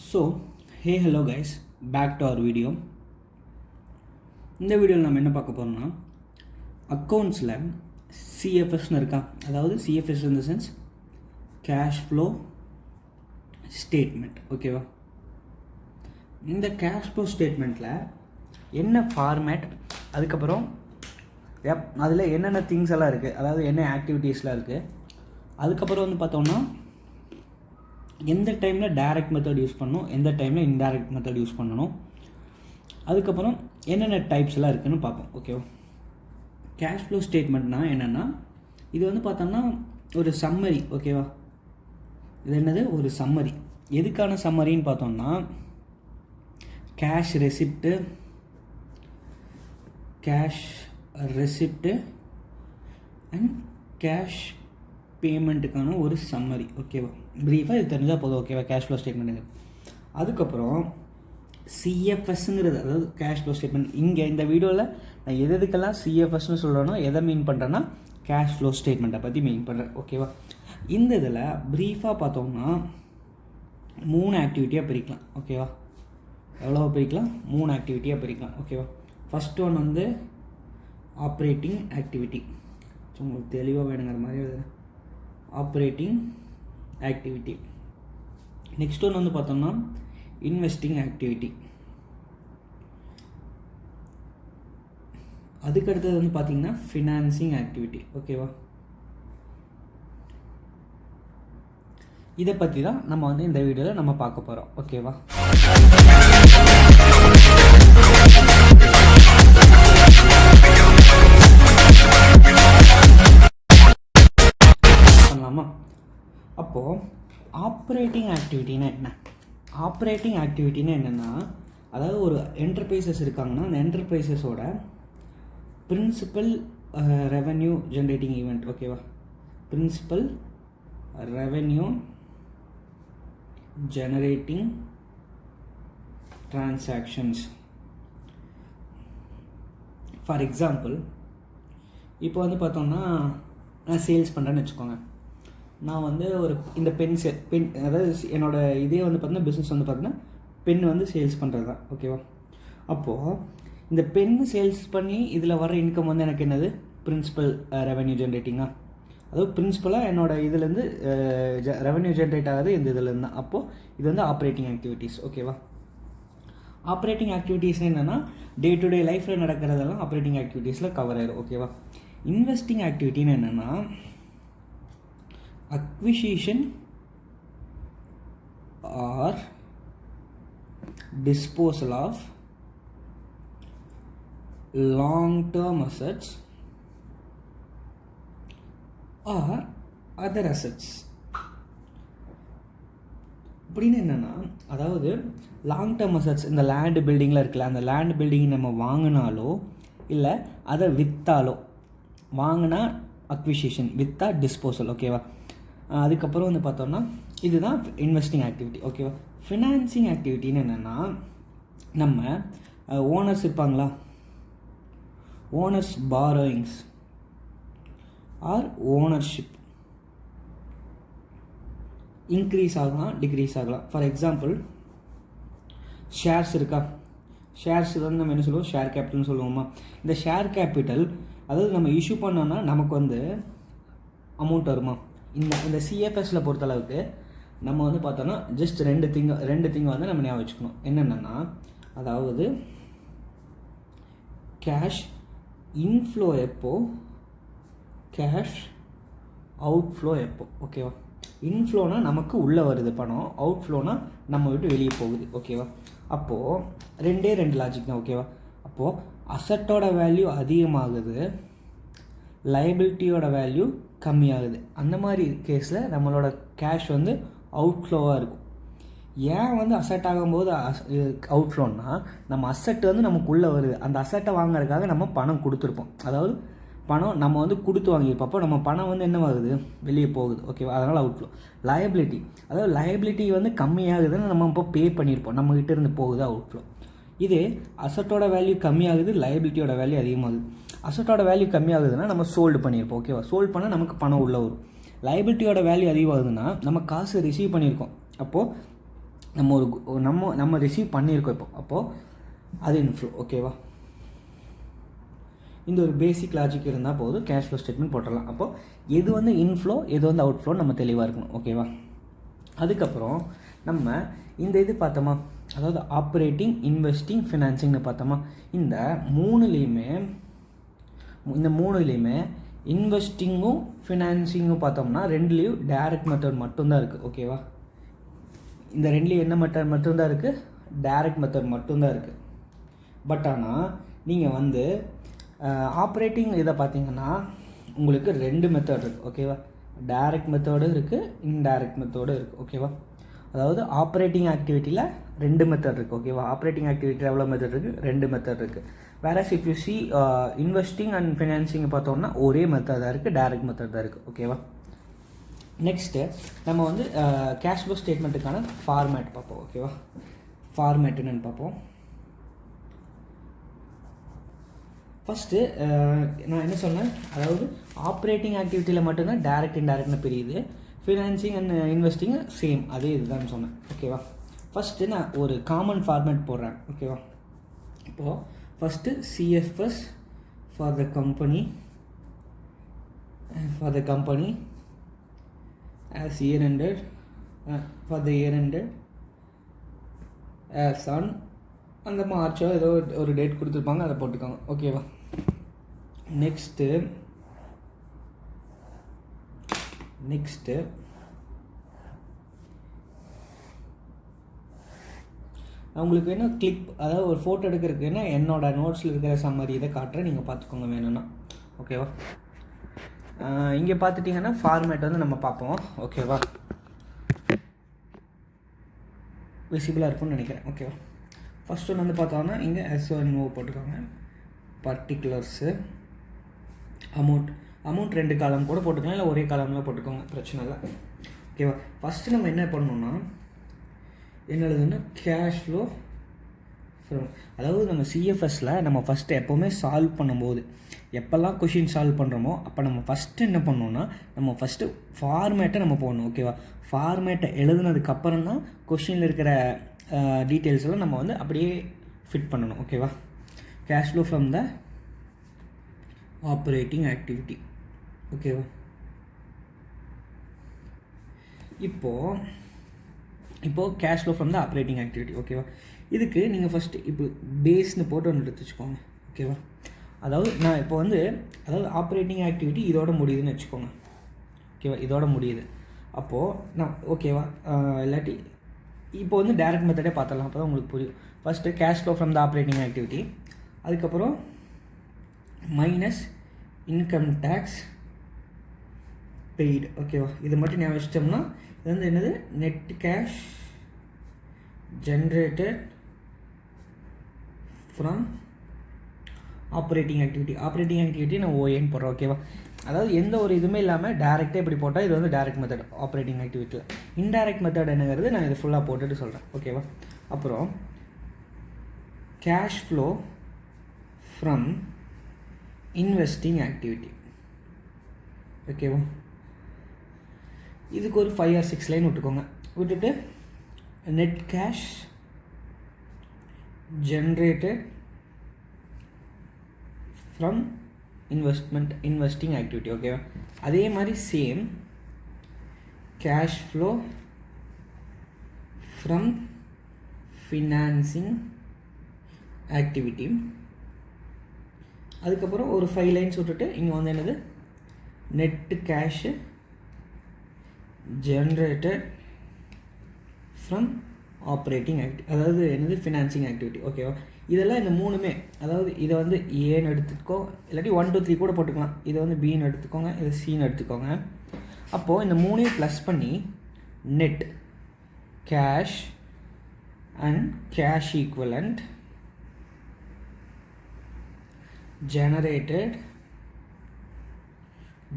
So hello guys, back to our video. இந்த வீடியோவில் நம்ம என்ன பார்க்க போகிறோம்னா அக்கௌண்ட்ஸில் சிஎஃப்எஸ்னு இருக்கா, அதாவது CFS in the sense cash flow statement. ஓகேவா, இந்த கேஷ் ஃப்ளோ ஸ்டேட்மெண்ட்டில் என்ன ஃபார்மேட், அதுக்கப்புறம் அதில் என்னென்ன திங்ஸ் எல்லாம் இருக்குது, அதாவது என்ன ஆக்டிவிட்டீஸ்லாம் இருக்குது, அதுக்கப்புறம் வந்து பார்த்தோம்னா எந்த டைமில் டைரக்ட் மெத்தட் யூஸ் பண்ணணும், எந்த டைமில் இன்டைரக்ட் மெத்தட் யூஸ் பண்ணணும், அதுக்கப்புறம் என்னென்ன டைப்ஸ்லாம் இருக்குதுன்னு பார்ப்போம். ஓகேவா, கேஷ் ஃப்ளோ ஸ்டேட்மெண்ட்னா என்னென்னா, இது வந்து பார்த்தோம்னா ஒரு சம்மரி. ஓகேவா, இது என்னது, ஒரு சம்மரி. எதுக்கான சம்மரின்னு பார்த்தோம்னா கேஷ் ரெசிப்ட்டு அண்ட் கேஷ் பேமெண்ட்டுக்கான ஒரு சம்மரி. ஓகேவா, ப்ரீஃபாக இது தெரிஞ்சால் போதும். ஓகேவா, கேஷ் ஃப்ளோ ஸ்டேட்மெண்ட்டுங்க. அதுக்கப்புறம் சிஎஃப்எஸ்ங்கிறது, அதாவது கேஷ் ஃப்ளோ ஸ்டேட்மெண்ட். இங்கே இந்த வீடியோவில் நான் எதுக்கெல்லாம் சிஎஃப்எஸ்ன்னு சொல்கிறேனோ, எதை மீன் பண்ணுறேன்னா கேஷ் ஃப்ளோ ஸ்டேட்மெண்ட்டை பற்றி மீன் பண்ணுறேன். ஓகேவா, இந்த இதில் ப்ரீஃபாக பார்த்தோம்னா 3 ஆக்டிவிட்டியாக பிரிக்கலாம். ஓகேவா, எவ்வளோ பிரிக்கலாம், 3 ஆக்டிவிட்டியாக பிரிக்கலாம். ஓகேவா, ஃபஸ்ட் ஒன் வந்து ஆப்ரேட்டிங் ஆக்டிவிட்டி. உங்களுக்கு தெளிவாக வேணுங்கிற மாதிரி எழுதுறேன். Operating activity. நெக்ஸ்ட் ஒன்று வந்து பார்த்தோம்னா இன்வெஸ்டிங் ஆக்டிவிட்டி. அதுக்கு அடுத்தது வந்து பார்த்தீங்கன்னா ஃபினான்சிங் ஆக்டிவிட்டி. ஓகேவா, இதை பற்றி தான் நம்ம வந்து இந்த வீடியோவில் நம்ம பார்க்க போகிறோம். ஓகேவா, பண்ணலாமா? அப்போது ஆப்ரேட்டிங் ஆக்டிவிட்டினா என்ன? ஆப்ரேட்டிங் ஆக்டிவிட்டினா என்னென்னா, அதாவது ஒரு என்டர்பிரைசஸ் இருக்காங்கன்னா அந்த என்டர்பிரைசஸோட பிரின்சிபல் ரெவென்யூ ஜென்ரேட்டிங் ஈவெண்ட். ஓகேவா, principal revenue generating transactions. For example, இப்போ வந்து பார்த்தோம்னா நான் சேல்ஸ் பண்ணுறேன்னு வச்சுக்கோங்க. நான் வந்து ஒரு இந்த பென் அதாவது என்னோடய இதே வந்து பார்த்தீங்கன்னா பிஸ்னஸ் வந்து பார்த்தீங்கன்னா பென் வந்து சேல்ஸ் பண்ணுறது தான். ஓகேவா, அப்போது இந்த பென்னு சேல்ஸ் பண்ணி இதில் வர இன்கம் வந்து எனக்கு என்னது, பிரின்சிபல் ரெவென்யூ ஜென்ரேட்டிங்காக. அதாவது பிரின்சிபலாக என்னோடய இதுலேருந்து ரெவென்யூ ஜென்ரேட் ஆகுது இந்த இதுலேருந்து தான். அப்போது இது வந்து ஆப்ரேட்டிங் ஆக்டிவிட்டீஸ். ஓகேவா, ஆப்ரேட்டிங் ஆக்டிவிட்டீஸ் என்னென்னா டே டு டே லைஃப்பில் நடக்கிறதெல்லாம் ஆப்ரேட்டிங் ஆக்டிவிட்டீஸில் கவர் ஆயிடும். ஓகேவா, இன்வெஸ்டிங் ஆக்டிவிட்டின்னு என்னென்னா acquisition or disposal of long-term assets or other assets. அப்படின்னு என்னென்னா, அதாவது லாங் டேர்ம் அசட்ஸ், இந்த லேண்டு பில்டிங்கில் இருக்குல்ல, அந்த லேண்ட் பில்டிங் நம்ம வாங்கினாலோ இல்லை அதை விற்றாலோ, வாங்கினா அக்விசிஷன், விற்றா டிஸ்போசல். ஓகேவா, அதுக்கப்புறம் வந்து பார்த்தோம்னா இதுதான் இன்வெஸ்டிங் ஆக்டிவிட்டி. ஓகேவா, ஃபினான்சிங் ஆக்டிவிட்டின்னு என்னென்னா, நம்ம ஓனர்ஸ் இருப்பாங்களா, owners borrowings or ownership increase ஆகலாம், டிக்ரீஸ் ஆகலாம். ஃபார் எக்ஸாம்பிள், ஷேர்ஸ் இருக்கா, ஷேர்ஸ் வந்து நம்ம என்ன சொல்லுவோம், ஷேர் கேபிட்டல்னு சொல்லுவோமா. இந்த ஷேர் கேபிட்டல், அதாவது நம்ம இஷ்யூ பண்ணோன்னா நமக்கு வந்து அமௌண்ட் வருமா. இந்த சிஎஃப்எஸில் பொறுத்தளவுக்கு நம்ம வந்து பார்த்தோன்னா ஜஸ்ட் ரெண்டு திங்கை வந்து நம்ம ஞாபகம் வச்சுக்கணும். என்னென்னா, அதாவது கேஷ் இன்ஃப்ளோ எப்போ, கேஷ் அவுட்ஃப்ளோ எப்போ. ஓகேவா, இன்ஃப்ளோனா நமக்கு உள்ளே வருது பணம், அவுட்ஃப்ளோனா நம்ம விட்டு வெளியே போகுது. ஓகேவா, அப்போது ரெண்டு லாஜிக் தான். ஓகேவா, அப்போது அசட்டோட வேல்யூ அதிகமாகுது, லைபிலிட்டியோட வேல்யூ கம்மியாகுது. அந்த மாதிரி கேஸில் நம்மளோட கேஷ் வந்து அவுட்ஃப்ளோவாக இருக்கும். ஏன் வந்து அசட் ஆகும்போது அவுட்ஃப்ளோன்னா, நம்ம அசட் வந்து நமக்கு உள்ளே வருது, அந்த அசட்டை வாங்குறதுக்காக நம்ம பணம் கொடுத்துருப்போம். அதாவது பணம் நம்ம வந்து கொடுத்து வாங்கியிருப்போம், அப்போ நம்ம பணம் வந்து என்னவாகுது, வெளியே போகுது. ஓகேவா, அதனால் அவுட்ஃப்ளோ. லயபிலிட்டி, அதாவது லயபிலிட்டி வந்து கம்மியாகுதுன்னு நம்ம இப்போ பே பண்ணியிருப்போம், நம்மகிட்ட இருந்து போகுது, அவுட்ஃப்ளோ. இது அசட்டோட வேல்யூ கம்மியாகுது, லயபிலிட்டியோட வேல்யூ அதிகமாகுது. அசட்டோட வேல்யூ கம்மியாகுதுன்னா நம்ம சோல்டு பண்ணியிருப்போம். ஓகேவா, சோல்டு பண்ணால் நமக்கு பணம் உள்ளே வரும். லைபிலிட்டியோட வேல்யூ அதிகமாகுதுன்னா நம்ம காசு ரிசீவ் பண்ணியிருக்கோம். அப்போது நம்ம ரிசீவ் பண்ணியிருக்கோம் அப்போது அது இன்ஃப்ளோ. ஓகேவா? இந்த ஒரு பேசிக் லாஜிக் இருந்தால் போதும், கேஷ் ஃப்ளோ ஸ்டேட்மெண்ட் போட்டுடலாம். அப்போது எது வந்து இன்ஃப்ளோ எது வந்து அவுட் ஃப்ளோ நம்ம தெளிவாக இருக்கணும். ஓகேவா? அதுக்கப்புறம் நம்ம இந்த இது பார்த்தோமா, அதாவது ஆப்ரேட்டிங், இன்வெஸ்டிங், ஃபினான்சிங்னு பார்த்தோமா. இந்த மூணுலேயுமே இன்வெஸ்டிங்கும் ஃபினான்சிங்கும் பார்த்தோம்னா ரெண்டுலேயும் டைரக்ட் மெத்தட் மட்டும்தான் இருக்குது. ஓகேவா? இந்த ரெண்டுலேயும் என்ன மெத்தட் மட்டும்தான் இருக்குது? டைரக்ட் மெத்தட் மட்டும்தான் இருக்குது. பட் ஆனால் நீங்கள் வந்து ஆப்ரேட்டிங் இதை பார்த்தீங்கன்னா உங்களுக்கு 2 மெத்தட் இருக்குது. ஓகேவா? டைரக்ட் மெத்தடும் இருக்குது, இன்டைரக்ட் மெத்தடும் இருக்குது. ஓகேவா? அதாவது ஆப்ரேட்டிங் ஆக்டிவிட்டியில் 2 மெத்தட் இருக்குது. ஓகேவா? ஆப்ரேட்டிங் ஆக்டிவிட்டியில் எவ்வளோ மெத்தட் இருக்குது? 2 மெத்தட் இருக்குது. வேற if you see investing and financing பார்த்தோம்னா ஒரே மெத்தட் தான் இருக்குது, டைரக்ட் மெத்தட் தான் இருக்குது. ஓகேவா? நெக்ஸ்ட்டு நம்ம வந்து கேஷ் ஃப்ளோ ஸ்டேட்மெண்ட்டுக்கான ஃபார்மேட் பார்ப்போம். ஓகேவா? ஃபார்மேட் என்னென்னு பார்ப்போம். ஃபஸ்ட்டு நான் என்ன சொன்னேன், அதாவது ஆப்ரேட்டிங் ஆக்டிவிட்டியில் மட்டும்தான் டைரக்ட் இன்டைரக்ட்னு பிரியுது. ஃபினான்சிங் அண்ட் இன்வெஸ்டிங் சேம் அதே இதுதான் சொன்னேன். ஓகேவா? ஃபஸ்ட்டு நான் ஒரு காமன் ஃபார்மேட் போடுறேன். ஓகேவா? இப்போது first CFS for the company as year ended for the year ended as on அந்த மார்ச்சோ ஏதோ ஒரு டேட் கொடுத்துருப்பாங்க, அதை போட்டுக்கோங்க. ஓகேவா? நெக்ஸ்ட்டு உங்களுக்கு வேணும் கிளிப், அதாவது ஒரு ஃபோட்டோ எடுக்கிறதுக்குன்னா என்னோடய நோட்ஸில் இருக்கிற சம்மரி இதை காட்டுறேன், நீங்கள் பார்த்துக்கோங்க வேணும்னா. ஓகேவா? இங்கே பார்த்துட்டிங்கன்னா ஃபார்மேட் வந்து நம்ம பார்ப்போம். ஓகேவா? விசிபிளாக இருக்கும்னு நினைக்கிறேன். ஓகேவா? ஃபஸ்ட் ஒன்று வந்து பார்த்தோன்னா இங்கே S1O போட்டுக்கோங்க. பர்டிகுலர்ஸு, அமௌண்ட் 2 காலம் கூட போட்டுக்கலாம், இல்லை ஒரே காலம்லாம் போட்டுக்கோங்க, பிரச்சனை இல்லை. ஓகேவா? ஃபஸ்ட்டு நம்ம என்ன பண்ணணும்னா என்ன எழுதுன்னா கேஷ் ஃப்ளோ ஃப்ரம், அதாவது நம்ம சிஎஃப்எஸில் நம்ம ஃபஸ்ட்டு எப்போவுமே சால்வ் பண்ணும்போது எப்போல்லாம் கொஷின் சால்வ் பண்ணுறோமோ அப்போ நம்ம ஃபஸ்ட்டு என்ன பண்ணோன்னா நம்ம ஃபஸ்ட்டு ஃபார்மேட்டை நம்ம போடணும். ஓகேவா? ஃபார்மேட்டை எழுதுனதுக்கப்புறம் தான் கொஷினில் இருக்கிற டீட்டெயில்ஸ் எல்லாம் நம்ம வந்து அப்படியே ஃபிட் பண்ணணும். ஓகேவா? Cash flow from the operating activity. ஓகேவா? இப்போது cash flow from the operating activity. ஓகேவா? இதுக்கு நீங்கள் ஃபஸ்ட்டு இப்போ பேஸ்னு போட்டு ஒன்று எடுத்து வச்சுக்கோங்க. ஓகேவா? அதாவது நான் இப்போ வந்து ஆப்ரேட்டிங் ஆக்டிவிட்டி இதோட முடியுதுன்னு வச்சுக்கோங்க. ஓகேவா? இதோட முடியுது. அப்போது நான் ஓகேவா இல்லாட்டி இப்போ வந்து டைரக்ட் மெத்தடே பார்த்துடலாம், அப்போ தான் உங்களுக்கு புரியும். First cash flow from the operating activity, அதுக்கப்புறம் மைனஸ் இன்கம் டேக்ஸ் பெய்டு. ஓகேவா? இது மட்டும் ஞாபகம் வச்சிட்டோம்னா இது வந்து என்னது, net cash generated from operating activity நான் ஓஏன்னு போடுறேன். ஓகேவா? அதாவது எந்த ஒரு இதுவுமே இல்லாமல் டேரெக்டாக இப்படி போட்டால் இது வந்து டைரக்ட் மெத்தட் ஆப்ரேட்டிங் ஆக்டிவிட்டியில். இன்டைரக்ட் மெத்தட் என்னங்கிறது நான் இது ஃபுல்லாக போட்டுட்டு சொல்கிறேன். ஓகேவா? அப்புறம் cash flow from investing activity. ஓகேவா? இதுக்கு ஒரு 5 or 6 லைன் விட்டுட்டு net cash generated from investing activity. ஓகேவா? அதே மாதிரி same cash flow from financing activity. அதுக்கப்புறம் ஒரு 5 லைன்ஸ் விட்டுட்டு இங்கே வந்து என்னது, net cash generated from operating அதாவது என்னது, ஃபினான்சிங் ஆக்டிவிட்டி. ஓகேவா? இதெல்லாம் இந்த மூணுமே, அதாவது இதை வந்து ஏன்னு எடுத்துக்கோ, இல்லாட்டி 1 2 3 கூட போட்டுக்கலாம். இதை வந்து பின்னு எடுத்துக்கோங்க, இதை சின்னு எடுத்துக்கோங்க. அப்போது இந்த மூணையும் ப்ளஸ் பண்ணி net cash and cash equivalent generated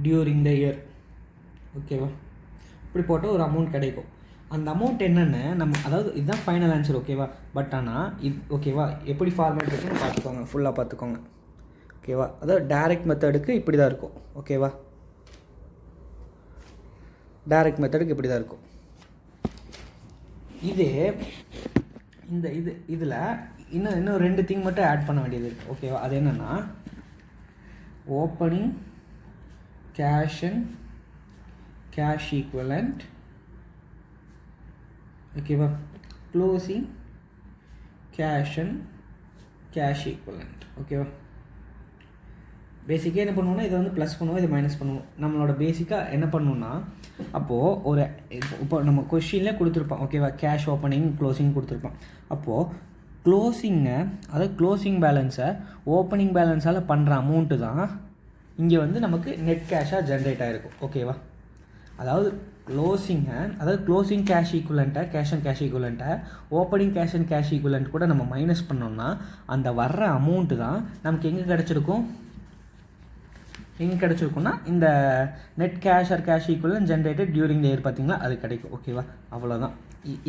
during the year. ஓகேவா? இப்படி போட்டால் ஒரு அமௌண்ட் கிடைக்கும். அந்த அமௌண்ட் என்னென்னு நம்ம, அதாவது இதுதான் ஃபைனல் ஆன்சர். ஓகேவா? பட் ஆனால் இது ஓகேவா எப்படி ஃபார்மேட் இருக்குன்னு பார்த்துக்கோங்க, ஃபுல்லாக பார்த்துக்கோங்க. ஓகேவா? அதாவது டைரக்ட் மெத்தடுக்கு இப்படி தான் இருக்கும். ஓகேவா? டைரக்ட் மெத்தடுக்கு இப்படி தான் இருக்கும். இதே இதில் இன்னும் 2 திங் மட்டும் ஆட் பண்ண வேண்டியது இருக்குது. ஓகேவா? அது என்னென்னா opening cash and cash equivalent, ஓகேவா, closing cash and cash equivalent. ஓகேவா? பேசிக்காக என்ன பண்ணுவோம்னா இதை வந்து ப்ளஸ் பண்ணுவோம், இதை மைனஸ் பண்ணுவோம். நம்மளோட பேசிக்காக என்ன பண்ணணும்னா அப்போது இப்போ நம்ம கொஷினில் கொடுத்துருப்போம். ஓகேவா? கேஷ் ஓப்பனிங் க்ளோசிங் கொடுத்துருப்போம். அப்போது க்ளோசிங்கை, அதாவது க்ளோசிங் பேலன்ஸை ஓப்பனிங் பேலன்ஸால் பண்ணுற அமௌண்ட்டு தான் இங்கே வந்து நமக்கு நெட் கேஷாக ஜென்ரேட் ஆகிருக்கும். ஓகேவா? அதாவது க்ளோசிங் கேஷ் ஈக்குவலண்ட்டை, கேஷ் அண்ட் கேஷ் ஈக்குவலண்ட்டை opening cash and cash equivalent கூட நம்ம மைனஸ் பண்ணோம்னா அந்த வர்ற அமௌண்ட்டு தான் நமக்கு எங்கே கிடச்சிருக்கும்னா இந்த net cash R cash equivalent generated during the year. பார்த்தீங்களா? அது கிடைக்கும். ஓகேவா? அவ்வளோதான்.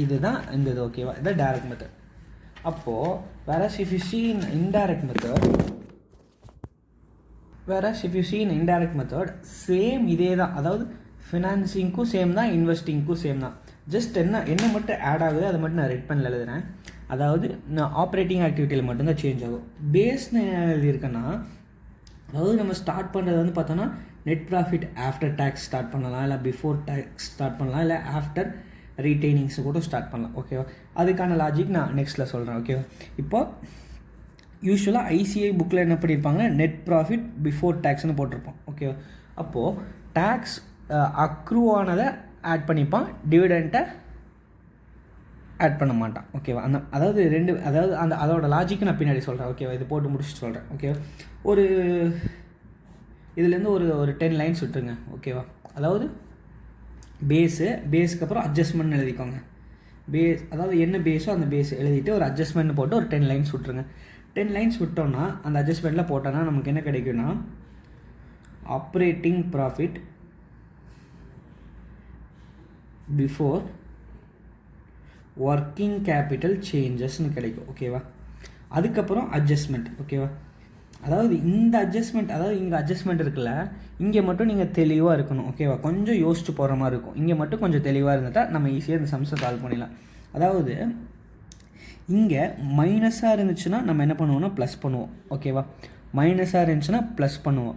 இதுதான் இந்த இது. ஓகேவா? இதான் டைரக்ட் மெத்தட். அப்போது whereas if you see in indirect method same இதே தான். அதாவது ஃபினான்சிங்க்கும் சேம் தான், இன்வெஸ்டிங்க்கும் சேம் தான். ஜஸ்ட் என்ன மட்டும் ஆட் ஆகுது அதை மட்டும் நான் ரெட் பண்ணல எழுதுறேன். அதாவது நான் ஆப்ரேட்டிங் ஆக்டிவிட்டியில் மட்டும்தான் சேஞ்ச் ஆகும். பேஸ்னு எழுதியிருக்கேன்னா, அதாவது நம்ம ஸ்டார்ட் பண்ணுறது வந்து பார்த்தோன்னா net profit after tax start பண்ணலாம், இல்லை பிஃபோர் டேக்ஸ் ஸ்டார்ட் பண்ணலாம், இல்லை ஆஃப்டர் ரீட்டைனிங்ஸு கூட ஸ்டார்ட் பண்ணலாம். ஓகேவா? அதுக்கான லாஜிக் நான் நெக்ஸ்ட்டில் சொல்கிறேன். ஓகேவா? இப்போ யூஸ்வலாக ஐசிஐ புக்கில் என்ன பண்ணியிருப்பாங்க, நெட் ப்ராஃபிட் பிஃபோர் டேக்ஸ்னு போட்டிருப்போம். ஓகேவா? அப்போது டேக்ஸ் அக்ரூ ஆனதை ஆட் பண்ணிப்பான், டிவிடெண்ட்டை ஆட் பண்ண மாட்டான். ஓகேவா? அதோட லாஜிக்கு நான் பின்னாடி சொல்கிறேன். ஓகேவா? இது போட்டு முடிச்சுட்டு சொல்கிறேன். ஓகேவா? இதுலேருந்து ஒரு 10 லைன்ஸ் விட்டுருங்க. ஓகேவா? அதாவது பேஸுக்கு அப்புறம் அட்ஜஸ்ட்மெண்ட் எழுதிக்கோங்க. அதாவது என்ன பேஸோ அந்த பேஸ் எழுதிட்டு ஒரு அட்ஜஸ்ட்மெண்ட் போட்டு ஒரு 10 லைன்ஸ் விட்டுருங்க. 10 லைன்ஸ் விட்டோம்னா அந்த அட்ஜஸ்ட்மெண்ட்டில் போட்டோன்னா நமக்கு என்ன கிடைக்கும்னா operating profit before working capital சேஞ்சஸ்ன்னு கிடைக்கும். ஓகேவா? அதுக்கப்புறம் அட்ஜஸ்ட்மெண்ட். ஓகேவா? அதாவது இந்த அட்ஜஸ்ட்மெண்ட், அதாவது இங்கே அட்ஜஸ்ட்மெண்ட் இருக்குல்ல, இங்கே மட்டும் நீங்கள் தெளிவாக இருக்கணும். ஓகேவா? கொஞ்சம் யோசிச்சு போகிற மாதிரி இருக்கும். இங்கே மட்டும் கொஞ்சம் தெளிவாக இருந்துட்டால் நம்ம ஈஸியாக இந்த சம்ஸை சால்வ் பண்ணிடலாம். அதாவது இங்கே மைனஸாக இருந்துச்சுன்னா நம்ம என்ன பண்ணுவோம்னா ப்ளஸ் பண்ணுவோம். ஓகேவா? மைனஸாக இருந்துச்சுன்னா ப்ளஸ் பண்ணுவோம்.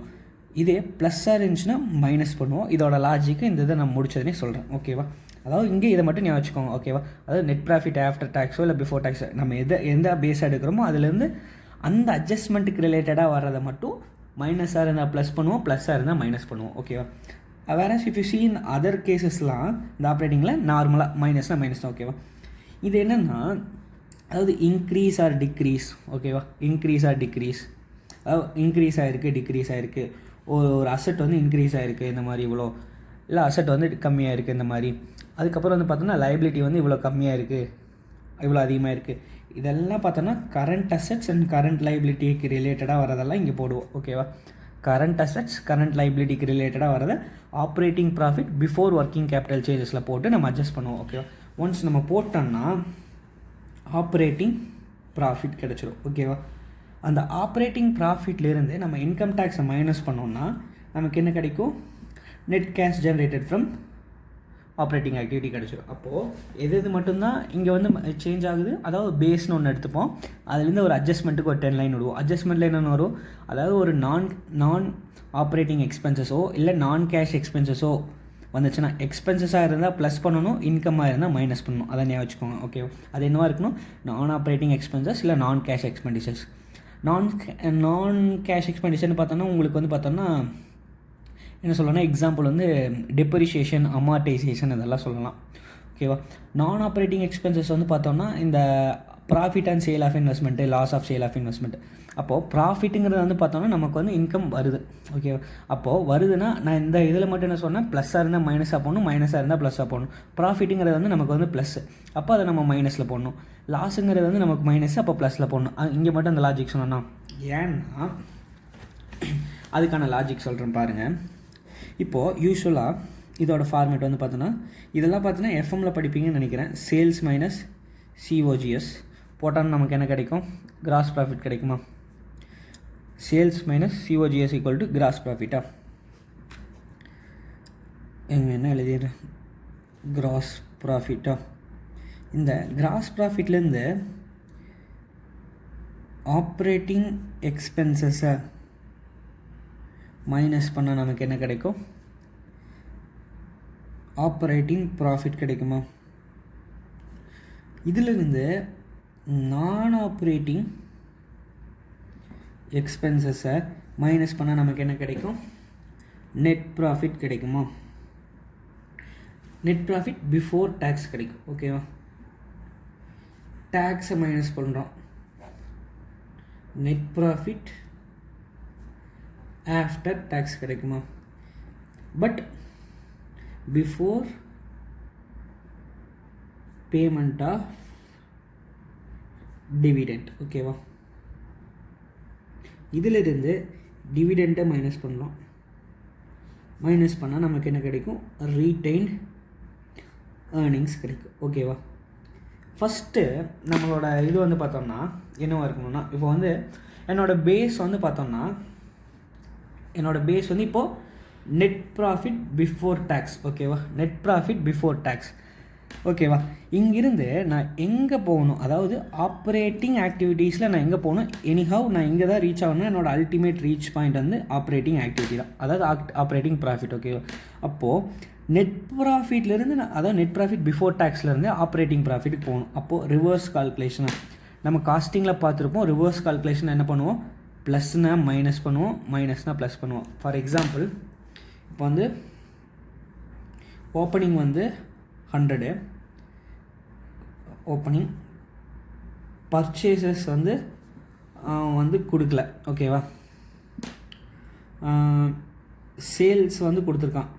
இதே ப்ளஸ்ஸாக இருந்துச்சுன்னா மைனஸ் பண்ணுவோம். இதோட லாஜிக்கு இந்த இதை நான் முடிச்சதுனே சொல்கிறேன். ஓகேவா? அதாவது இங்கே இதை மட்டும் ஞாபகம் வச்சுக்கோங்க. ஓகேவா? அதாவது நெட் ப்ராஃபிட் ஆஃப்டர் டேக்ஸோ இல்லை பிஃபோர் டேக்ஸ் நம்ம எந்த பேஸாக எடுக்கிறோமோ அதுலேருந்து அந்த அட்ஜஸ்ட்மெண்ட்டுக்கு ரிலேட்டடாக வர்றதை மட்டும் மைனஸாக இருந்தால் ப்ளஸ் பண்ணுவோம், ப்ளஸ்ஸாக இருந்தால் மைனஸ் பண்ணுவோம். ஓகேவா? Whereas if you see in other கேசஸ்லாம் இந்த ஆப்ரேட்டிங்கில் நார்மலாக மைனஸ்னால் மைனஸ் தான். ஓகேவா? இது என்னென்னா அதாவது இன்க்ரீஸ் ஆர் டிக்ரீஸ். ஓகேவா? இன்க்ரீஸ் ஆர் டிக்ரீஸ், அதாவது இன்க்ரீஸ் ஆகிருக்கு, டிக்ரீஸ் ஆகிருக்கு. ஒரு அசெட் வந்து இன்க்ரீஸ் ஆகிருக்கு இந்த மாதிரி இவ்வளோ, இல்லை அசெட் வந்து கம்மியாக இருக்குது இந்த மாதிரி. அதுக்கப்புறம் வந்து பார்த்தோன்னா லைபிலிட்டி வந்து இவ்வளோ கம்மியாக இருக்குது, இவ்வளோ அதிகமாக இருக்குது. இதெல்லாம் பார்த்தோன்னா கரண்ட் அசெட்ஸ் அண்ட் கரண்ட் லைபிலிட்டிக்கு ரிலேட்டடாக வரதெல்லாம் இங்கே போடுவோம். ஓகேவா? கரண்ட் அசெட்ஸ் கரண்ட் லைபிலிட்டிக்கு ரிலேட்டடாக வரதை operating profit before working capital சேஞ்சஸில் போட்டு நம்ம அட்ஜஸ்ட் பண்ணுவோம். ஓகேவா? ஒன்ஸ் நம்ம போட்டோம்னா ஆப்ரேட்டிங் ப்ராஃபிட் கிடச்சிரும். ஓகேவா? அந்த ஆப்ரேட்டிங் ப்ராஃபிட்லேருந்து நம்ம இன்கம் டேக்ஸை மைனஸ் பண்ணோம்னா நமக்கு என்ன கிடைக்கும், net cash generated from operating activity கிடச்சிடும். அப்போது எது மட்டும்தான் இங்கே வந்து சேஞ்ச் ஆகுது, அதாவது பேஸ்னு ஒன்று எடுத்துப்போம், அதுலேருந்து ஒரு அட்ஜஸ்ட்மெண்ட்டுக்கு ஒரு 10 லைன் விடுவோம். அட்ஜஸ்ட்மெண்ட்டில் என்னென்ன வரும், அதாவது ஒரு நான் ஆப்ரேட்டிங் எக்ஸ்பென்சஸோ இல்லை நான் கேஷ் எக்ஸ்பென்சஸோ வந்துச்சுன்னா எக்ஸ்பென்சஸாக இருந்தால் ப்ளஸ் பண்ணணும், இன்கம்மாக இருந்தால் மைனஸ் பண்ணணும். அதை ஞாபகம் வச்சுக்கோங்க. ஓகே? அது என்னவாக இருக்கணும், நான் ஆப்ரேட்டிங் எக்ஸ்பென்சஸ் இல்லை நான் கேஷ் எக்ஸ்பெண்டிச்சர்ஸ். நான் கேஷ் எக்ஸ்பெண்டிச்சர்னு பார்த்தோன்னா உங்களுக்கு வந்து பார்த்தோன்னா என்ன சொல்லணும்னா எக்ஸாம்பிள் வந்து டெப்ரிஷியேஷன், அமார்டைசேஷன் இதெல்லாம் சொல்லலாம். ஓகேவா? நான் ஆப்ரேட்டிங் எக்ஸ்பென்சஸ் வந்து பார்த்தோம்னா இந்த profit and sale of investment, loss of sale of investment. அப்போது ப்ராஃபிட்டுங்கிறது வந்து பார்த்தோன்னா நமக்கு வந்து இன்கம் வருது. ஓகேவா? அப்போது வருதுன்னா நான் இந்த இதில் மட்டும் என்ன சொன்னேன், ப்ளஸ்ஸாக இருந்தால் மைனஸாக போடணும், மைனஸாக இருந்தால் ப்ளஸ்ஸாக போடணும். ப்ராஃபிட்டுங்கிறது வந்து நமக்கு வந்து ப்ளஸ்ஸு, அப்போ அதை நம்ம மைனஸில் போடணும். லாஸுங்கிறது வந்து நமக்கு மைனஸ், அப்போ ப்ளஸில் போடணும். இங்கே மட்டும் அந்த லாஜிக் சொன்னோன்னா, ஏன்னா அதுக்கான லாஜிக் சொல்கிறேன் பாருங்கள். இப்போது யூஸ்வலாக இதோட ஃபார்மேட் வந்து பார்த்தோன்னா இதெல்லாம் பார்த்தோன்னா எஃப்எம்மில் படிப்பீங்கன்னு நினைக்கிறேன். சேல்ஸ் மைனஸ் சிஓஜிஎஸ் போட்டால் நமக்கு என்ன கிடைக்கும், கிராஸ் ப்ராஃபிட் கிடைக்குமா? Sales minus COGS equal to gross ப்ராஃபிட்டா? என்ன எழுதிடுறேன், கிராஸ் ப்ராஃபிட்டா? இந்த கிராஸ் ப்ராஃபிட்லேருந்து ஆப்ரேட்டிங் எக்ஸ்பென்சஸை மைனஸ் பண்ணால் நமக்கு என்ன கிடைக்கும்? ஆப்ரேட்டிங் ப்ராஃபிட் கிடைக்குமா? இதிலிருந்து நான் ஆப்ரேட்டிங் எக்ஸ்பென்சஸை மைனஸ் பண்ணால் நமக்கு என்ன கிடைக்கும்? நெட் ப்ராஃபிட் கிடைக்குமா? நெட் ப்ராஃபிட் பிஃபோர் டேக்ஸ் கிடைக்கும். ஓகேவா? டேக்ஸை மைனஸ் பண்ணுறோம், நெட் ப்ராஃபிட் ஆஃப்டர் டேக்ஸ் கிடைக்குமா? But before payment of dividend. ஓகேவா? இதிலிருந்து டிவிடெண்ட்டை மைனஸ் பண்ணுறோம். மைனஸ் பண்ணால் நமக்கு என்ன கிடைக்கும்? ரீட்டைன்ட் ஏர்னிங்ஸ் கிடைக்கும். ஓகேவா? ஃபஸ்ட்டு நம்மளோட இது வந்து பார்த்தோம்னா என்னவாக இருக்கணும்னா, இப்போ வந்து என்னோடய பேஸ் வந்து பார்த்தோம்னா, என்னோடய பேஸ் வந்து இப்போது நெட் ப்ராஃபிட் பிஃபோர் டேக்ஸ். ஓகேவா? Net profit before tax. ஓகேவா? இங்கிருந்து நான் எங்கே போகணும், அதாவது ஆப்ரேட்டிங் ஆக்டிவிட்டீஸில் நான் எங்கே போகணும்? எனிஹவ் நான் இங்கே தான் ரீச் ஆகணும். என்னோடய அல்டிமேட் ரீச் பாயிண்ட் வந்து ஆப்ரேட்டிங் ஆக்டிவிட்டி தான், அதாவது ஆப்ரேட்டிங் ப்ராஃபிட். ஓகேவா? அப்போது நெட் ப்ராஃபிட்லேருந்து அதாவது நெட் ப்ராஃபிட் பிஃபோர் டேக்ஸ்லேருந்து ஆப்ரேட்டிங் ப்ராஃபிட்டுக்கு போகணும். அப்போது ரிவர்ஸ் கால்குலேஷன் நம்ம காஸ்டிங்கில் பார்த்துருப்போம். ரிவர்ஸ் கால்குலேஷன் என்ன பண்ணுவோம்? ப்ளஸ்னால் மைனஸ் பண்ணுவோம், மைனஸ்னால் ப்ளஸ் பண்ணுவோம். ஃபார் எக்ஸாம்பிள் இப்போ வந்து ஓப்பனிங் வந்து 100, ஓப்பனிங் பர்ச்சேசஸ் வந்து கொடுக்கல. ஓகேவா? சேல்ஸ் வந்து கொடுத்துருக்கான்,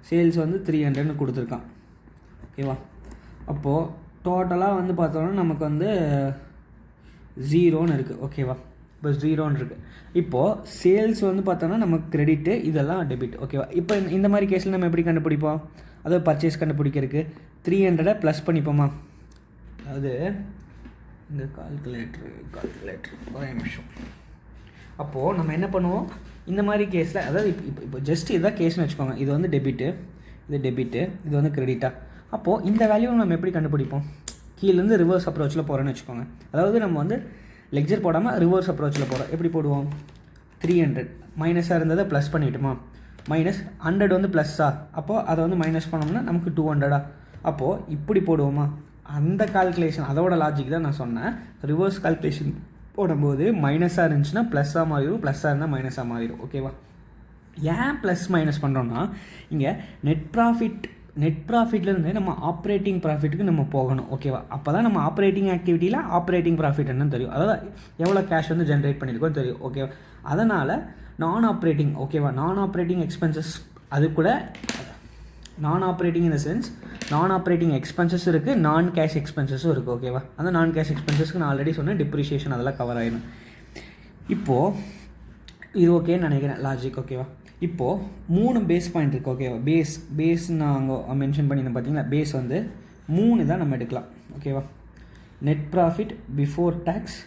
சேல்ஸ் வந்து 300ன்னு கொடுத்துருக்கான். ஓகேவா? அப்போது டோட்டலாக வந்து பார்த்தோன்னா நமக்கு வந்து 0ன்னு இருக்குது. ஓகேவா? இப்போ 0ன்னு இருக்குது. இப்போது சேல்ஸ் வந்து பார்த்தோன்னா நமக்கு கிரெடிட்டு, இதெல்லாம் டெபிட். ஓகேவா? இப்போ இந்த மாதிரி கேஸில் நம்ம எப்படி கண்டுபிடிப்போம்? அதாவது பர்ச்சேஸ் கண்டுபிடிக்கிறதுக்கு 300 ப்ளஸ் பண்ணிப்போமா? அதாவது இந்த கால்குலேட்டர் ஒரே நிமிஷம். அப்போது நம்ம என்ன பண்ணுவோம் இந்த மாதிரி கேஸில்? அதாவது இப்போ ஜஸ்ட் இதான் கேஸ்னு வச்சுக்கோங்க. இது வந்து டெபிட்டு, இது டெபிட்டு, இது வந்து கிரெடிட்டா. அப்போது இந்த வேல்யூவை நம்ம எப்படி கண்டுபிடிப்போம்? கீழேருந்து ரிவர்ஸ் அப்ரோச்சில் போகிறோன்னு வச்சுக்கோங்க. அதாவது நம்ம வந்து லெக்சர் போடாமல் ரிவர்ஸ் அப்ரோச்சில் போகிறோம். எப்படி போடுவோம்? 300 மைனஸாக இருந்ததை ப்ளஸ் பண்ணிவிட்டுமா? மைனஸ் 100 வந்து ப்ளஸ்ஸா, அப்போது அதை வந்து மைனஸ் பண்ணோம்னா நமக்கு 200. அப்போது இப்படி போடுவோமா? அந்த கால்குலேஷன், அதோட லாஜிக் தான் நான் சொன்னேன். ரிவர்ஸ் கால்குலேஷன் போடும்போது மைனஸாக இருந்துச்சுன்னா ப்ளஸ்ஸாக மாறிடும், ப்ளஸ்ஸாக இருந்தால் மைனஸாக மாறிடும். ஓகேவா? ஏன் ப்ளஸ் மைனஸ் பண்ணுறோன்னா, இங்கே நெட் ப்ராஃபிட்லேருந்து நம்ம ஆப்ரேட்டிங் ப்ராஃபிட்டுக்கு நம்ம போகணும். ஓகேவா? அப்போ தான் நம்ம ஆப்ரேட்டிங் ஆக்டிவிட்டியில் ஆப்ரேட்டிங் ப்ராஃபிட் என்னன்னு தெரியும், அதாவது எவ்வளோ கேஷ் வந்து ஜென்ரேட் பண்ணியிருக்கோன்னு தெரியும். ஓகேவா? அதனால் நான் ஆப்ரேட்டிங், ஓகேவா, நான் ஆப்ரேட்டிங் எக்ஸ்பென்சஸ், அது கூட நான் ஆப்ரேட்டிங் இன் த சென்ஸ் நான் ஆப்ரேட்டிங் எக்ஸ்பென்சஸ் இருக்குது, நான் கேஷ் எக்ஸ்பென்சஸும் இருக்குது. ஓகேவா? அந்த நான் கேஷ் எக்ஸ்பென்சஸ்க்கு நான் ஆல்ரெடி சொன்னேன், டிப்ரிஷியேஷன் அதெல்லாம் கவர் ஆகிடும். இப்போது இது ஓகேன்னு நினைக்கிறேன் லாஜிக். ஓகேவா? இப்போது 3 பேஸ் பாயிண்ட் இருக்குது. ஓகேவா? பேஸ் நான் அங்கே மென்ஷன் பண்ணியிருந்தேன் பார்த்தீங்களா? பேஸ் வந்து 3 தான் நம்ம எடுக்கலாம். ஓகேவா? Net profit before tax,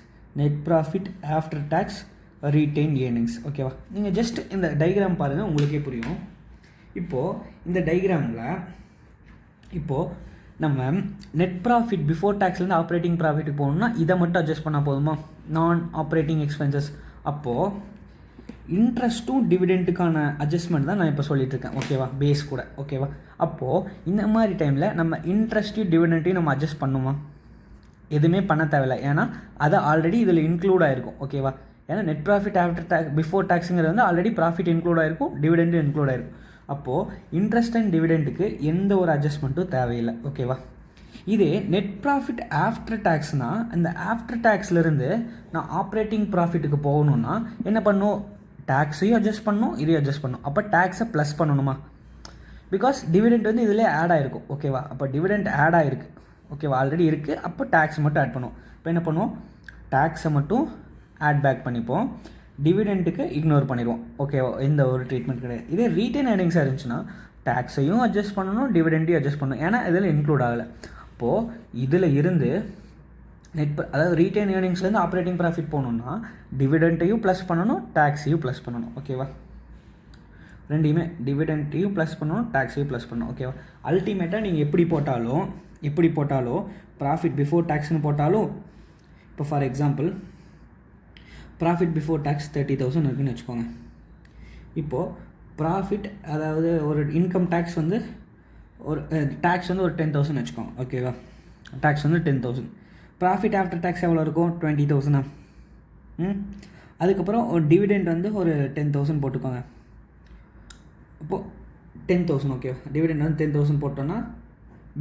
net profit after tax, retain earnings. ஓகேவா? நீங்கள் ஜஸ்ட் இந்த டயக்ராம் பாருங்கள், உங்களுக்கே புரியும். இப்போது இந்த டயக்ராமில் இப்போது நம்ம நெட் ப்ராஃபிட் பிஃபோர் டேக்ஸ்லேருந்து ஆப்ரேட்டிங் ப்ராஃபிட்டுக்கு போகணுன்னா இதை மட்டும் அட்ஜஸ்ட் பண்ணால் போதுமா? நான் ஆப்ரேட்டிங் எக்ஸ்பென்சஸ். அப்போது இன்ட்ரெஸ்ட்டும் டிவிடெண்ட்டுக்கான அட்ஜஸ்ட்மெண்ட் தான் நான் இப்போ சொல்லிகிட்ருக்கேன். ஓகேவா? பேஸ் கூட. ஓகேவா? அப்போது இந்த மாதிரி டைமில் நம்ம இன்ட்ரெஸ்ட்டையும் டிவிடெண்ட்டையும் நம்ம அட்ஜஸ்ட் பண்ணுமா? எதுவுமே பண்ண தேவையில்லை, ஏன்னா அது ஆல்ரெடி இதில் இன்க்ளூட் ஆகிருக்கும். ஓகேவா? ஏன்னா net profit after tax before டேக்ஸுங்கிறது வந்து ஆல்ரெடி ப்ராஃபிட் இன்க்ளூட் ஆகிருக்கும், டிவிடெண்ட்டும் இன்க்ளூட் ஆகிருக்கும். அப்போது இன்ட்ரெஸ்ட் அண்ட் டிவிடெண்ட்டுக்கு எந்த ஒரு அட்ஜஸ்ட்மெண்ட்டும் தேவையில்லை. ஓகேவா? இதே நெட் ப்ராஃபிட் ஆஃப்டர் டேக்ஸ்னால், இந்த ஆஃப்டர் டேக்ஸ்லேருந்து நான் ஆப்ரேட்டிங் ப்ராஃபிட்டுக்கு போகணுன்னா என்ன பண்ணும்? டேக்ஸையும் அட்ஜஸ்ட் பண்ணணும், இதையும் அட்ஜஸ்ட் பண்ணணும். அப்போ டேக்ஸை ப்ளஸ் பண்ணணுமா? பிகாஸ் டிவிடெண்ட் வந்து இதிலே ஆட் ஆகிருக்கும். ஓகேவா? அப்போ டிவிடெண்ட் ஆட் ஆகிருக்கு. ஓகேவா? ஆல்ரெடி இருக்குது. அப்போ டேக்ஸ் மட்டும் ஆட் பண்ணுவோம். இப்போ என்ன பண்ணுவோம்? டேக்ஸை மட்டும் ஆட் பேக் பண்ணிப்போம், டிவிடெண்ட்டுக்கு இக்னோர் பண்ணிடுவோம். ஓகேவா? எந்த ஒரு ட்ரீட்மெண்ட் கிடையாது. இதே ரீட்டைன் ஏர்னிங்ஸாக இருந்துச்சுன்னா டேக்ஸையும் அட்ஜஸ்ட் பண்ணணும், டிவிடெண்ட்டையும் அட்ஜஸ்ட் பண்ணணும், ஏன்னா இதில் இன்க்ளூட் ஆகலை. அப்போது இதில் இருந்து அதாவது ரீட்டைன் ஏர்னிங்ஸ்லேருந்து ஆப்ரேட்டிங் ப்ராஃபிட் போகணுன்னா டிவிடெண்ட்டையும் ப்ளஸ் பண்ணணும், டேக்ஸையும் ப்ளஸ் பண்ணணும். ஓகேவா? ரெண்டையுமே டிவிடெண்ட்டையும் ப்ளஸ் பண்ணணும், டேக்ஸையும் ப்ளஸ் பண்ணணும். ஓகேவா? அல்டிமேட்டாக நீங்கள் எப்படி போட்டாலும் எப்படி போட்டாலோ ப்ராஃபிட் பிஃபோர் டேக்ஸ்னு போட்டாலும் இப்போ for example profit before tax 30,000 இருக்குதுன்னு வச்சுக்கோங்க. இப்போது ப்ராஃபிட் அதாவது ஒரு இன்கம் டேக்ஸ் வந்து ஒரு டேக்ஸ் வந்து ஒரு 10,000 வச்சுக்கோங்க. ஓகேவா, டேக்ஸ் வந்து 10,000. ப்ராஃபிட் ஆஃப்டர் டேக்ஸ் எவ்வளோ இருக்கும்? 20,000. அதுக்கப்புறம் ஒரு டிவிடெண்ட் வந்து ஒரு 10,000 போட்டுக்கோங்க. அப்போது 10,000 ஓகேவா, டிவிடெண்ட் வந்து 10,000 போட்டோன்னா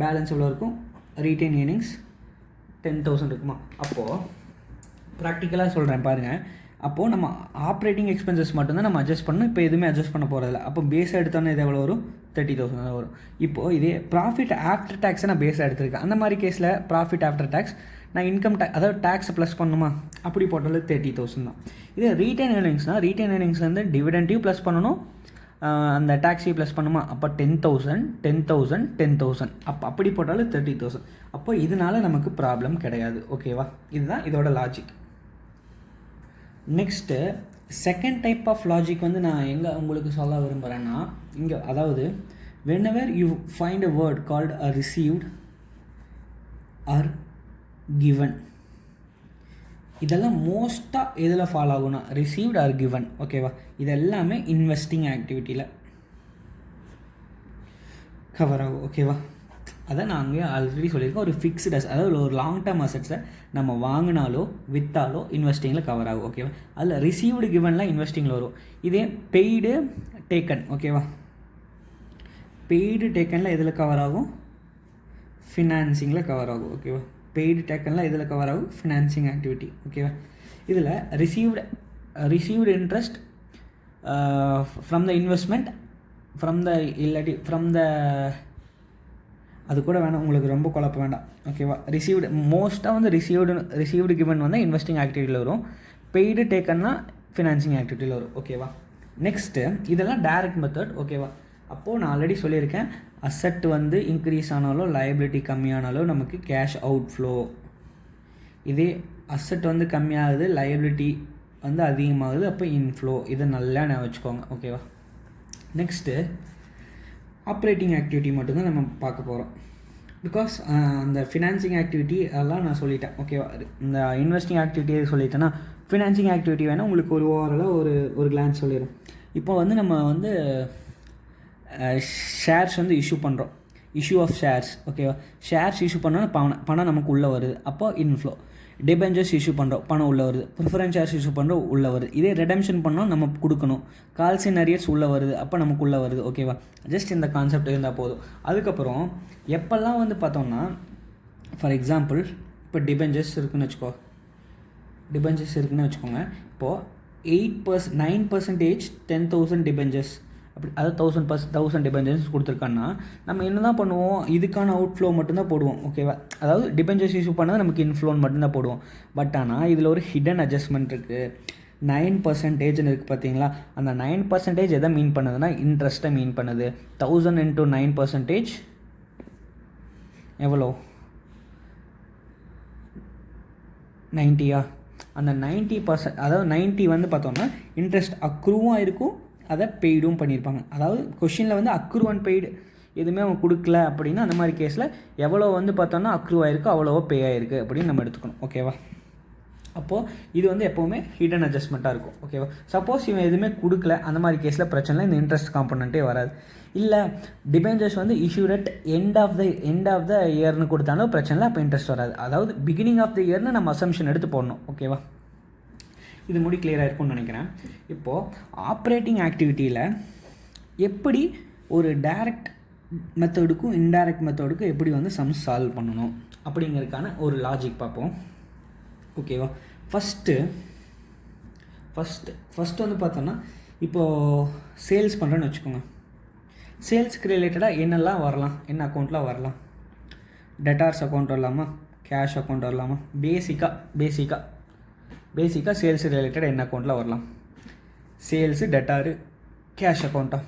பேலன்ஸ் எவ்வளோ இருக்கும்? ரீட்டைன் ஏர்னிங்ஸ் 10,000 இருக்குமா? அப்போது ப்ராக்டிக்கலாக சொல்கிறேன் பாருங்கள். அப்போது நம்ம ஆப்ரேட்டிங் எக்ஸ்பென்சஸ் மட்டும்தான் நம்ம அட்ஜஸ்ட் பண்ணணும். இப்போ எதுவுமே அட்ஜஸ்ட் பண்ண போகிறதில்ல. அப்போ பேஸாக எடுத்தோன்னா இது எவ்வளோ வரும்? 30,000 தான் வரும். இப்போது இதே ப்ராஃபிட் ஆஃப்டர் டேக்ஸை நான் பேஸாக எடுத்துருக்கேன். அந்த மாதிரி கேஸில் ப்ராஃபிட் ஆஃப்டர் டேக்ஸ் நான் இன்கம் டேக்ஸ் அதாவது டேக்ஸை ப்ளஸ் பண்ணணுமா? அப்படி போட்டாலும் 30,000 தான். இதே ரீட்டைன் ஏர்னிங்ஸ்னால் ரீட்டைன் ஏர்னிங்ஸ்லேருந்து டிவிடெண்ட்டையும் ப்ளஸ் பண்ணணும், அந்த டேக்ஸையும் ப்ளஸ் பண்ணுமா? அப்போ 10,000 10,000 10,000 அப்படி போட்டாலும் 30,000. அப்போ இதனால் நமக்கு ப்ராப்ளம் கிடையாது. ஓகேவா, இதுதான் இதோட logic. Next second type of logic வந்து நான் எங்கே உங்களுக்கு சொல்ல விரும்புகிறேன்னா, இங்கே அதாவது whenever you find a word called a received or given, இதெல்லாம் மோஸ்ட்டாக எதில் ஃபாலோ ஆகும்னா ரிசீவ்ட் ஆர் கிவன். ஓகேவா, இது எல்லாமே இன்வெஸ்டிங் ஆக்டிவிட்டியில் கவர் ஆகும். ஓகேவா, அதை நான் அங்கே ஆல்ரெடி சொல்லியிருக்கேன். ஒரு ஃபிக்ஸ்டு அதாவது ஒரு லாங் டேர்ம் அசெட்ஸை நம்ம வாங்கினாலோ விற்றாலோ இன்வெஸ்டிங்கில் கவர் ஆகும். ஓகேவா, அதில் ரிசீவ்டு கிவன்லாம் இன்வெஸ்டிங்கில் வரும். இதே பெய்டு டேக்கன். ஓகேவா, பெய்டு டேக்கனில் எதில் கவர் ஆகும்? ஃபினான்சிங்கில் கவர் ஆகும். ஓகேவா, பெய்டு டேக்கனில் எதில் கவர் ஆகும்? Financing activity. ஓகேவா, இதில் received interest from the investment from the அது கூட வேணாம், உங்களுக்கு ரொம்ப குழப்பம் வேண்டாம். ஓகேவா, மோஸ்ட்டாக வந்து ரிசீவ்டு கிவன் வந்து இன்வெஸ்டிங் ஆக்டிவிட்டியில் வரும். பெய்டு டேக்கன்னா ஃபினான்சிங் ஆக்டிவிட்டியில் வரும். ஓகேவா, நெக்ஸ்ட்டு இதெல்லாம் டைரக்ட் மெத்தட். ஓகேவா, அப்போது நான் ஆல்ரெடி சொல்லியிருக்கேன், அசெட் வந்து இன்க்ரீஸ் ஆனாலோ லைபிலிட்டி கம்மியானாலோ நமக்கு கேஷ் அவுட் ஃப்ளோ. இதே அசெட் வந்து கம்மியாகுது, லைபிலிட்டி வந்து அதிகமாகுது, அப்போ இன்ஃப்ளோ. இதை நல்லா நான் வச்சுக்கோங்க. ஓகேவா, நெக்ஸ்ட்டு ஆப்ரேட்டிங் ஆக்டிவிட்டி மட்டும்தான் நம்ம பார்க்க போகிறோம். பிகாஸ் அந்த ஃபினான்சிங் ஆக்டிவிட்டி அதெல்லாம் நான் சொல்லிட்டேன். ஓகேவா, இந்த இன்வெஸ்டிங் ஆக்டிவிட்டி சொல்லிட்டேன்னா ஃபினான்சிங் ஆக்டிவிட்டி வேணால் உங்களுக்கு ஒரு ஓவராலாக ஒரு கிளான்ஸ் சொல்லிடும். இப்போ வந்து நம்ம வந்து ஷேர்ஸ் வந்து இஷ்யூ பண்ணுறோம், இஷ்யூ ஆஃப் ஷேர்ஸ். ஓகேவா, ஷேர்ஸ் இஷ்யூ பண்ணால் பணம் நமக்கு உள்ளே வருது, அப்போ இன்ஃப்ளோ. டிபெஞ்சர்ஸ் இஷ்யூ பண்ணுறோம், பணம் உள்ளே வருது. ப்ரிஃபரன்ஸ் ஷேர்ஸ் இஷ்யூ பண்ணுறோம், உள்ளே வருது. இதே ரெடம்ஷன் பண்ணோம், நம்ம கொடுக்கணும். கால்ஸ் இன் அரியர்ஸ் உள்ளே வருது, அப்போ நமக்கு உள்ளே வருது. ஓகேவா, ஜஸ்ட் இந்த கான்செப்ட் இருந்தால் போதும். அதுக்கப்புறம் எப்போல்லாம் வந்து பார்த்தோம்னா, ஃபார் எக்ஸாம்பிள் இப்போ டிபெஞ்சர்ஸ் இருக்குதுன்னு வச்சுக்கோங்க. இப்போது 9% 10,000 டிபெஞ்சர்ஸ் அப்படி, அதாவது 1,000 டிபெஞ்சர்ஸ் கொடுத்துருக்கான்னா நம்ம என்ன தான் பண்ணுவோம்? இதுக்கான அவுட்ஃப்ளோ மட்டும்தான் போடுவோம். ஓகேவா, அதாவது டிபெஞ்சர்ஸ் இஷ்யூ பண்ணால் நமக்கு இன்ஃப்ளோன்னு மட்டும்தான் போடுவோம். பட் ஆனால் இதில் ஒரு ஹிடன் அட்ஜஸ்ட்மெண்ட் இருக்குது. 9% இருக்குது பார்த்தீங்களா? அந்த 9% எதை மீன் பண்ணுதுன்னா இன்ட்ரெஸ்ட்டை மீன் பண்ணுது. 1000 × 9% எவ்வளோ? 90. அந்த 90%, அதாவது 90 வந்து பார்த்தோம்னா இன்ட்ரெஸ்ட் அக்ரூவும் இருக்கும், அதை பெய்டும் பண்ணியிருப்பாங்க. அதாவது கொஷினில் வந்து அக்ரூ அண்ட் பெய்டு எதுவுமே அவங்க கொடுக்கல அப்படின்னா அந்த மாதிரி கேஸில் எவ்வளோ வந்து பார்த்தோம்னா அக்ரூ ஆகிருக்கு, அவ்வளோவோ பே ஆகிருக்கு அப்படின்னு நம்ம எடுத்துக்கணும். ஓகேவா, அப்போது இது வந்து எப்போவுமே ஹிடன் அட்ஜஸ்ட்மெண்ட்டாக இருக்கும். ஓகேவா, சப்போஸ் இவன் எதுவுமே கொடுக்கல அந்த மாதிரி கேஸில் பிரச்சனை, இந்த இன்ட்ரெஸ்ட் காம்பனண்ட்டே வராது. இல்லை டிபெஞ்சர்ஸ் வந்து issued at end of the இயர்னு கொடுத்தாலும் பிரச்சனை இல்லை, அப்போ இன்ட்ரெஸ்ட் வராது. அதாவது பிகினிங் ஆஃப் த இயர்னு நம்ம அசம்ஷன் எடுத்து போடணும். ஓகேவா, இது முடி கிளியராக இருக்கும்னு நினைக்கிறேன். இப்போது ஆப்ரேட்டிங் ஆக்டிவிட்டியில் எப்படி ஒரு டைரக்ட் மெத்தடுக்கும் இன்டைரக்ட் மெத்தடுக்கும் எப்படி வந்து சம்ஸ் சால்வ் பண்ணணும் அப்படிங்கிறதுக்கான ஒரு லாஜிக் பார்ப்போம். ஓகேவா, ஃபஸ்ட்டு வந்து பார்த்தோன்னா, இப்போது சேல்ஸ் பண்ணுறேன்னு வச்சுக்கோங்க. சேல்ஸுக்கு ரிலேட்டடாக என்னெல்லாம் வரலாம், என்ன அக்கௌண்ட்லாம் வரலாம்? டெட்டார்ஸ் அக்கௌண்ட் வரலாமா? கேஷ் அக்கௌண்ட் வரலாமா? பேசிக்காக சேல்ஸ் ரிலேட்டட் என்ன அக்கௌண்ட்டில் வரலாம்? சேல்ஸு, டெட்டாரு, கேஷ் அக்கௌண்ட்டா?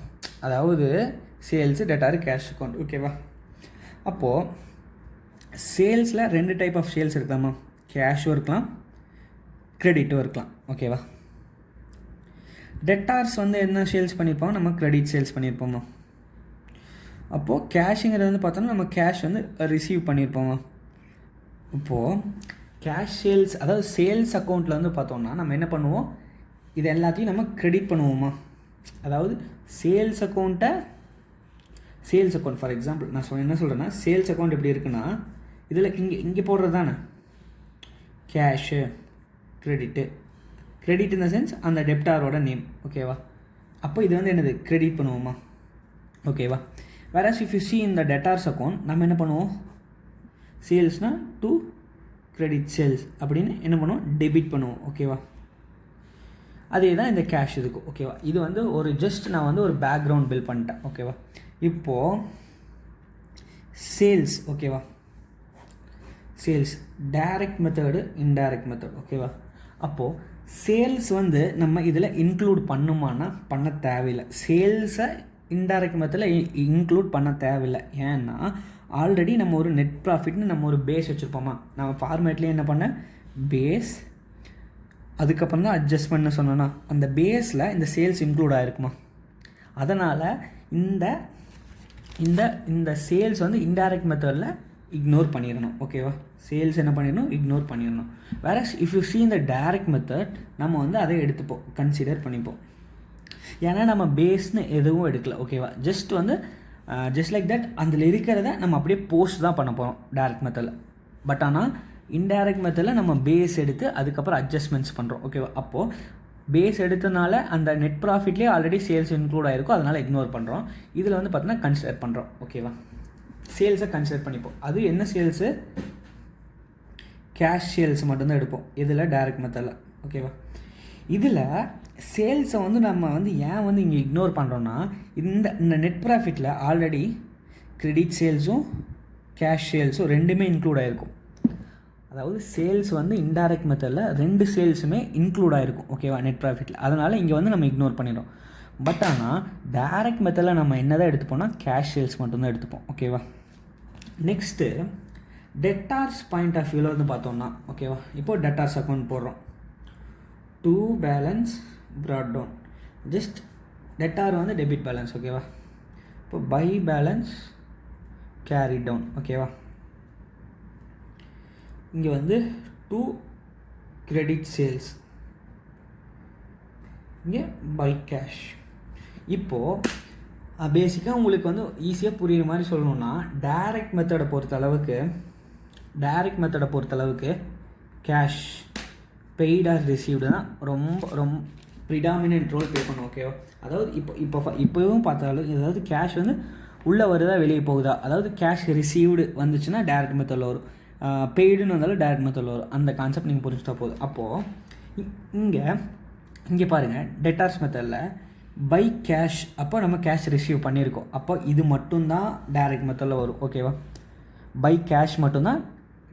அதாவது சேல்ஸு, டெட்டாரு, கேஷ் அக்கௌண்ட். ஓகேவா, அப்போது சேல்ஸில் 2 டைப் ஆஃப் சேல்ஸ் இருக்கலாமா? கேஷும் இருக்கலாம், கிரெடிட்டும் இருக்கலாம். ஓகேவா, டெட்டார்ஸ் வந்து என்ன சேல்ஸ் பண்ணியிருப்போம்? நம்ம கிரெடிட் சேல்ஸ் பண்ணியிருப்போமா? அப்போது கேஷுங்கிறது வந்து பார்த்தோன்னா நம்ம கேஷ் வந்து ரிசீவ் பண்ணியிருப்போமா. இப்போது கேஷ் சேல்ஸ், அதாவது சேல்ஸ் அக்கௌண்ட்டில் வந்து பார்த்தோம்னா நம்ம என்ன பண்ணுவோம், இது எல்லாத்தையும் நம்ம கிரெடிட் பண்ணுவோமா. அதாவது சேல்ஸ் அக்கௌண்ட் ஃபார் எக்ஸாம்பிள் நான் என்ன சொல்கிறேன்னா, சேல்ஸ் அக்கௌண்ட் எப்படி இருக்குன்னா, இதில் இங்கே போடுறது தானே cash, credit in the sense அந்த டெப்டாரோட நேம். ஓகேவா. அப்போ இது வந்து என்னது கிரெடிட் பண்ணுவோமா. ஓகேவா. வேறஸ் இஃப் யூ சி இந்த டெட்டார்ஸ் அக்கௌண்ட் நம்ம என்ன பண்ணுவோம், சேல்ஸ்னால் டு கிரெடிட் சேல்ஸ் அப்படின்னு என்ன பண்ணுவோம், டெபிட் பண்ணுவோம். ஓகேவா. அதே தான் இந்த கேஷ் இதுக்கு. ஓகேவா. இது வந்து ஒரு ஜஸ்ட் நான் வந்து ஒரு பேக்ரவுண்ட் பில் பண்ணிட்டேன். ஓகேவா. இப்போது சேல்ஸ். ஓகேவா. Sales direct method, indirect method. ஓகேவா. அப்போது சேல்ஸ் வந்து நம்ம இதில் இன்க்ளூட் பண்ணுமானா பண்ண தேவையில்லை. சேல்ஸை இன்டைரக்ட் மெத்தடில் இன்க்ளூட் பண்ண தேவையில்லை. ஏன்னா ஆல்ரெடி நம்ம ஒரு நெட் ப்ராஃபிட்னு நம்ம ஒரு பேஸ் வச்சுருப்போமா. நம்ம ஃபார்மேட்லேயே என்ன பண்ண பேஸ், அதுக்கப்புறம் தான் அட்ஜஸ்ட்மெண்ட்னு சொன்னோன்னா அந்த பேஸில் இந்த சேல்ஸ் இன்க்ளூட் ஆகிருக்குமா. அதனால் இந்த இந்த இந்த சேல்ஸ் வந்து இன்டைரக்ட் மெத்தடில் இக்னோர் பண்ணிடணும். ஓகேவா. சேல்ஸ் என்ன பண்ணிடணும், இக்னோர் பண்ணிடணும். வேற இஃப் யூ சி இந்த டைரக்ட் மெத்தட் நம்ம வந்து அதை எடுத்துப்போம், கன்சிடர் பண்ணிப்போம். ஏன்னா நம்ம பேஸ்னு எதுவும் எடுக்கல. ஓகேவா. ஜஸ்ட் வந்து ஜஸ்ட் லைக் தட் அதில் இருக்கிறத நம்ம அப்படியே போஸ்ட் தான் பண்ண போகிறோம் டைரக்ட் மெத்தடில். பட் ஆனால் இன்டைரக்ட் மெத்தடில் நம்ம பேஸ் எடுத்து அதுக்கப்புறம் அட்ஜஸ்ட்மெண்ட்ஸ் பண்ணுறோம். ஓகேவா. அப்போது பேஸ் எடுத்தனால அந்த நெட் ப்ராஃபிட்லேயே ஆல்ரெடி சேல்ஸ் இன்க்ளூட் ஆகிருக்கும், அதனால் இக்னோர் பண்ணுறோம். இதில் வந்து பார்த்தீங்கன்னா கன்சிடர் பண்ணுறோம். ஓகேவா. சேல்ஸை கன்சிடர் பண்ணிப்போம். அது என்ன சேல்ஸு, கேஷ் சேல்ஸ் மட்டும்தான் எடுப்போம் இதில் டைரக்ட் மெத்தடில். ஓகேவா. இதில் சேல்ஸை வந்து நம்ம வந்து ஏன் வந்து இங்கே இக்னோர் பண்ணுறோன்னா, இந்த நெட் ப்ராஃபிட்டில் ஆல்ரெடி கிரெடிட் சேல்ஸும் கேஷ் சேல்ஸும் ரெண்டுமே இன்க்ளூட் ஆகிருக்கும். அதாவது சேல்ஸ் வந்து இன்டைரக்ட் மெத்தடில் ரெண்டு சேல்ஸுமே இன்க்ளூட் ஆகிருக்கும். ஓகேவா. நெட் ப்ராஃபிட்டில். அதனால் இங்கே வந்து நம்ம இக்னோர் பண்ணிடுறோம். பட் ஆனால் டைரக்ட் மெத்தடில் நம்ம என்ன தான் எடுத்துப்போம்னா கேஷ் சேல்ஸ் மட்டும்தான் எடுத்துப்போம். ஓகேவா. நெக்ஸ்ட்டு டெட்டார்ஸ் பாயிண்ட் ஆஃப் வியூவில் வந்து பார்த்தோம்னா, ஓகேவா, இப்போது டெட்டார்ஸ் அக்கௌண்ட் போடுறோம். To balance brought down, just debtor வந்து டெபிட் பேலன்ஸ். ஓகேவா. இப்போ பை பேலன்ஸ் கேரி டவுன். ஓகேவா. இங்கே வந்து டு கிரெடிட் சேல்ஸ், இங்கே பை கேஷ். இப்போது பேசிக்காக உங்களுக்கு வந்து ஈஸியாக புரியுற மாதிரி சொல்லணுன்னா, டைரக்ட் மெத்தடை பொறுத்தளவுக்கு கேஷ் பெய்ட் ஆர் ரிசீவ்டு தான் ரொம்ப ப்ரிடாமினன்ட் ரோல் பே பண்ணும். ஓகேவா. அதாவது இப்போவும் பார்த்தாலும் அதாவது கேஷ் வந்து உள்ளே வருதா வெளியே போகுதா, அதாவது கேஷ் ரிசீவ்டு வந்துச்சுன்னா டைரக்ட் மெத்தடில் வரும், பெய்டுன்னு வந்தாலும் டைரக்ட் மெத்தடில் வரும். அந்த கான்செப்ட் நீங்கள் புரிஞ்சுட்டா போதும். அப்போது இங்கே பாருங்கள், டெட்டார்ஸ் மெத்தடில் பை கேஷ், அப்போ நம்ம கேஷ் ரிசீவ் பண்ணியிருக்கோம், அப்போ இது மட்டும்தான் டைரக்ட் மெத்தடில் வரும். ஓகேவா. பை கேஷ் மட்டும்தான்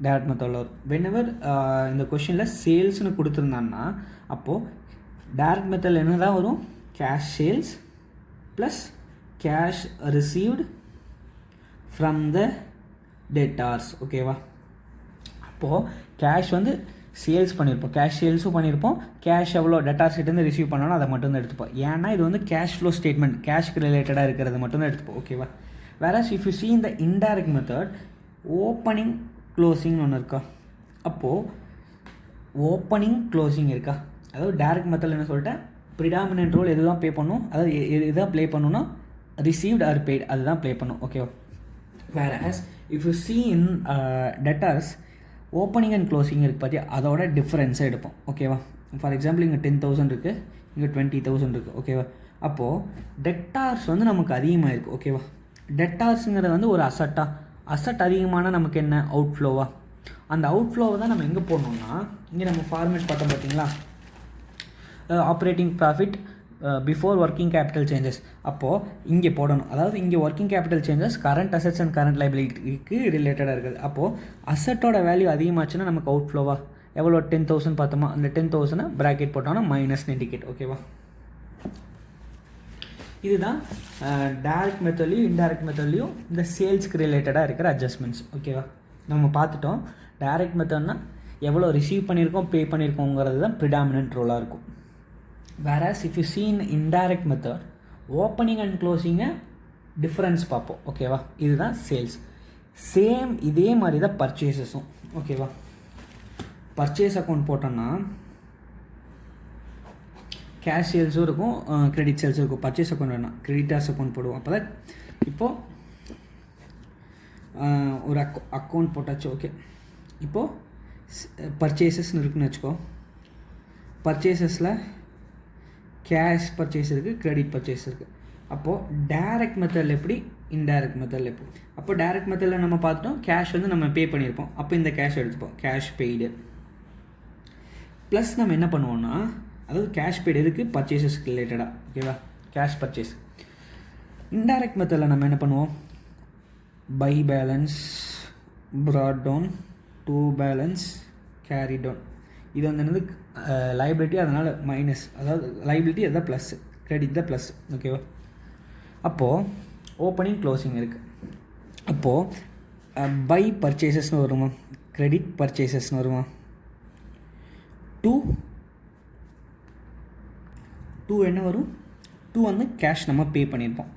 டைரக்ட் மெத்தடில் வரும். வென்எவர் இந்த கொஷினில் சேல்ஸ்னு கொடுத்துருந்தான்னா அப்போது டைரக்ட் மெத்தடில் என்ன தான் வரும், cash sales plus cash received from the debtors. ஓகேவா. அப்போது கேஷ் வந்து சேல்ஸ் பண்ணியிருப்போம், கேஷ் சேல்ஸும் பண்ணியிருப்போம், கேஷ் எவ்வளோ டெட்டார்ஸ்கிட்டேருந்து ரிசீவ் பண்ணோன்னா அதை மட்டும்தான் எடுத்துப்போம். ஏன்னா இது வந்து கேஷ் ஃப்ளோ ஸ்டேட்மெண்ட், கேஷ்க்கு ரிலேட்டடாக இருக்கிறது மட்டும்தான் எடுத்துப்போம். ஓகேவா. வேறஸ் இஃப் யூ சி இந்த இன்டைரக்ட் மெத்தட் ஓப்பனிங் க்ளோசிங்னு ஒன்று இருக்கா. அப்போது ஓப்பனிங் க்ளோசிங் இருக்கா. அதாவது டைரக்ட் மெத்தடில் என்ன சொல்லிட்டேன், ப்ரிடாமினன்ட் ரோல் எது தான் ப்ளே பண்ணும், அதாவது எதுதான் ப்ளே பண்ணணும்னா ரிசீவ்ட் ஆர் பெய்ட் அதுதான் ப்ளே பண்ணும். ஓகேவா. Whereas if you see in debtors opening and closing இருக்குது பார்த்தியா, அதோட டிஃப்ரென்ஸை எடுப்போம். ஓகேவா. ஃபார் எக்ஸாம்பிள் இங்கே 10,000 இருக்குது, இங்கே 20,000 இருக்குது. ஓகேவா. அப்போது டெட்டார்ஸ் வந்து நமக்கு அதிகமாக இருக்குது. ஓகேவா. டெட்டார்ஸுங்கிறது வந்து ஒரு அசட் அதிகமான நமக்கு என்ன அவுட்ஃப்ளோவா, அந்த அவுட்ஃப்ளோவை தான் நம்ம எங்கே போடணும்னா, இங்கே நம்ம ஃபார்மேட் பார்த்தோம் பார்த்தீங்களா, operating profit before working capital changes. அப்போது இங்கே போடணும். அதாவது இங்கே working capital changes current assets and current லைபிலிட்டிக்கு ரிலேட்டடாக இருக்குது. அப்போது அசட்டோட வேல்யூ அதிகமாச்சுன்னா நமக்கு அவுட் ஃப்ளோவா எவ்வளோ 10,000 பார்த்தோமா, அந்த 10,000 ப்ராக்கெட் போட்டோம்னா மைனஸ்னு இண்டிகேட். ஓகேவா. இதுதான் டைரக்ட் மெத்தட்லையும் இன்டைரக்ட் மெத்தட்லையும் இந்த சேல்ஸ்க்கு ரிலேட்டடாக இருக்கிற அட்ஜஸ்ட்மெண்ட்ஸ். ஓகேவா. நம்ம பார்த்துட்டோம். டைரக்ட் மெத்தட்னா எவ்வளோ ரிசீவ் பண்ணியிருக்கோம் பே பண்ணியிருக்கோங்கிறது தான் ப்ரிடாமினன்ட் ரோலாக இருக்கும். Whereas if you see in indirect method, opening and க்ளோசிங்கை டிஃப்ரென்ஸ் பார்ப்போம். ஓகேவா, இதுதான் சேல்ஸ். சேம் இதே மாதிரி தான் பர்ச்சேசஸும். ஓகேவா, பர்ச்சேஸ் அக்கௌண்ட் போட்டோன்னா கேஷ் சேல்ஸும் இருக்கும், கிரெடிட் சேல்ஸும் இருக்கும். பர்ச்சேஸ் அக்கௌண்ட் வேணாம், கிரெடிட்டார்ஸ் அக்கௌண்ட் போடுவோம். அப்போ தான் இப்போது ஒரு அக்கௌண்ட் போட்டாச்சு. ஓகே, இப்போது பர்ச்சேசஸ்ன்னு இருக்குன்னு வச்சுக்கோ. பர்ச்சேசஸில் கேஷ் பர்ச்சேஸ் இருக்குது, கிரெடிட் பர்ச்சேஸ் இருக்குது. அப்போது டைரக்ட் மெத்தடில் எப்படி, இன்டைரக்ட் மெத்தடில் எப்படி. அப்போ டைரக்ட் மெத்தடில் நம்ம பார்த்துட்டோம், கேஷ் வந்து நம்ம பே பண்ணியிருப்போம். அப்போ இந்த கேஷ் எடுத்துப்போம், கேஷ் பெய்டு. ப்ளஸ் நம்ம என்ன பண்ணுவோம்னா, அதாவது கேஷ் பெய்டு எதுக்கு, பர்ச்சேசஸ்க்கு ரிலேட்டடாக. ஓகேவா, கேஷ் பர்ச்சேஸ். இன்டைரக்ட் மெத்தடில் நம்ம என்ன பண்ணுவோம், by balance, brought down, to balance, carry down. இது வந்து என்னது லைபிலிட்டி, அதனால் மைனஸ். அதாவது லைபிலிட்டி அதுதான் ப்ளஸ்ஸு, கிரெடிட் தான் ப்ளஸ். ஓகேவா, அப்போது ஓப்பனிங் க்ளோசிங் இருக்குது. அப்போது பை பர்ச்சேசஸ்னு வருமா, கிரெடிட் பர்ச்சேசஸ்னு வருமா, டூ என்ன வரும், டூ வந்து கேஷ் நம்ம பே பண்ணியிருப்போம்.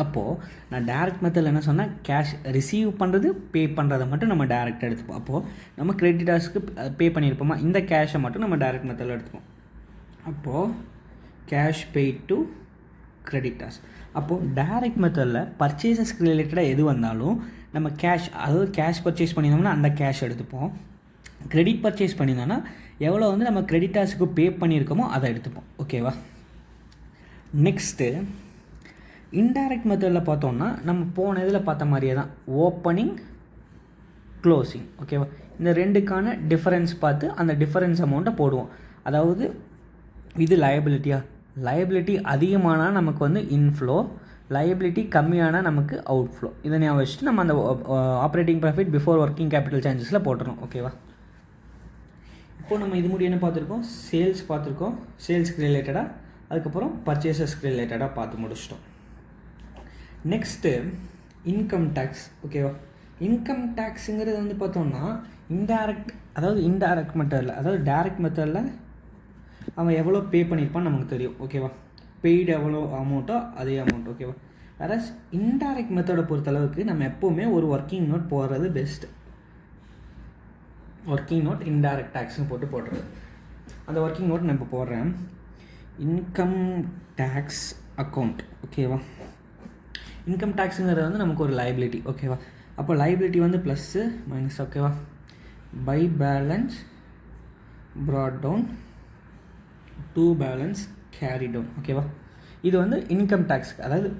அப்போது நான் டேரக்ட் மெத்தடில் என்ன சொன்னேன், கேஷ் ரிசீவ் பண்ணுறது பே பண்ணுறதை மட்டும் நம்ம டேரெக்டாக எடுத்துப்போம். அப்போது நம்ம கிரெடிட்டர்ஸ்க்கு பே பண்ணியிருப்போமா, இந்த கேஷை மட்டும் நம்ம டேரக்ட் மெத்தடில் எடுத்துப்போம். அப்போது கேஷ் பெய்ட் டு கிரெடிட்டர்ஸ். அப்போது டேரக்ட் மெத்தடில் பர்ச்சேசஸ்க்கு ரிலேட்டடாக எது வந்தாலும் நம்ம கேஷ், அதாவது கேஷ் பர்ச்சேஸ் பண்ணியிருந்தோம்னா அந்த கேஷ் எடுத்துப்போம். கிரெடிட் பர்ச்சேஸ் பண்ணியிருந்தோன்னா எவ்வளோ வந்து நம்ம கிரெடிட்டர்ஸுக்கு பே பண்ணியிருக்கோமோ அதை எடுத்துப்போம். ஓகேவா, நெக்ஸ்ட்டு இன்டைரக்ட் மெத்தடில் பார்த்தோம்னா நம்ம போன இதில் பார்த்த மாதிரியே தான், ஓப்பனிங் க்ளோசிங். ஓகேவா, இந்த ரெண்டுக்கான டிஃபரன்ஸ் பார்த்து அந்த டிஃபரன்ஸ் அமௌண்ட்டை போடுவோம். அதாவது இது லைபிலிட்டி அதிகமானால் நமக்கு வந்து இன்ஃப்ளோ, லைபிலிட்டி கம்மியானால் நமக்கு அவுட்ஃப்ளோ. இதை ஞாபகம் வச்சுட்டு நம்ம அந்த operating profit before working capital சேஞ்சஸில் போட்டுறோம். ஓகேவா, இப்போது நம்ம இது முடிய என்ன பார்த்துருக்கோம், சேல்ஸ் பார்த்துருக்கோம், சேல்ஸ்க்கு ரிலேட்டடாக. அதுக்கப்புறம் பர்ச்சேசஸ்க்கு ரிலேட்டடாக பார்த்து முடிச்சிட்டோம். Next income tax. ஓகேவா, இன்கம் டேக்ஸுங்கிறது வந்து பார்த்தோம்னா இன்டைரக்ட், அதாவது இன்டைரக்ட் மெத்தடில், அதாவது டைரக்ட் மெத்தடில் அவன் எவ்வளோ பே பண்ணியிருப்பான்னு நமக்கு தெரியும். ஓகேவா, பெய்டு எவ்வளோ அமௌண்ட்டோ அதே அமௌண்ட். ஓகேவா, வேறு இன்டைரக்ட் மெத்தடை பொறுத்தளவுக்கு நம்ம எப்போவுமே ஒரு ஒர்க்கிங் நோட் போடுறது பெஸ்ட்டு. ஒர்க்கிங் நோட் இன்டைரக்ட் டேக்ஸ்னு போடுறது. அந்த ஒர்க்கிங் நோட் நான் இப்போ போடுறேன், இன்கம் டேக்ஸ் அக்கௌண்ட். ஓகேவா, இன்கம் டேக்ஸுங்கிறது வந்து நமக்கு ஒரு லைபிலிட்டி. ஓகேவா, அப்போ லைபிலிட்டி வந்து ப்ளஸ்ஸு மைனஸ். ஓகேவா, by balance, brought down, to balance, carry down. ஓகேவா, இது வந்து இன்கம் டேக்ஸ், அதாவது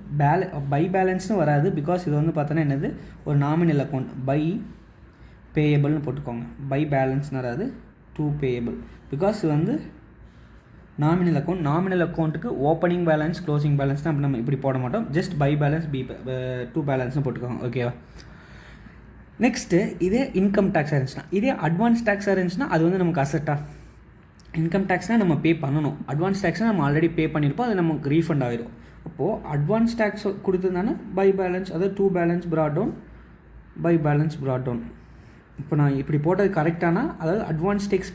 பை பேலன்ஸ்னு வராது. பிகாஸ் இது வந்து பார்த்தோன்னா என்னது, ஒரு நாமினல் அக்கௌண்ட். பை பேயபிள்னு போட்டுக்கோங்க, பை பேலன்ஸ்னு வராது, டூ பேயபிள். பிகாஸ் இது வந்து நாமினல் அக்கௌண்ட். நாமினல் அக்கௌண்ட்டுக்கு ஓப்பனிங் பேலன்ஸ், க்ளோசிங் பேலன்ஸ் தான் நம்ம இப்படி போட மாட்டோம். ஜஸ்ட் பை பேலன்ஸ், டூ பேலன்ஸ்னு போட்டுக்கோங்க. ஓகேவா, நெக்ஸ்ட்டு இதே இன்கம் டேக்ஸாக இருந்துச்சுன்னா, இதே அட்வான்ஸ் டேக்ஸாக இருந்துச்சுன்னா அது வந்து நமக்கு அசட்டாக. இன்கம் டேக்ஸ்னால் நம்ம பே பண்ணணும், அட்வான்ஸ் டேக்ஸ்னால் நம்ம ஆல்ரெடி பே பண்ணியிருப்போம், அது நமக்கு ரீஃபண்ட் ஆகிடும். அப்போது அட்வான்ஸ் டேக்ஸ் கொடுத்துருந்தானே பை பேலன்ஸ், அதாவது to balance brought down, by balance brought down. இப்போ நான் இப்படி போட்டது கரெக்டானா, அதாவது அட்வான்ஸ் டேக்ஸ்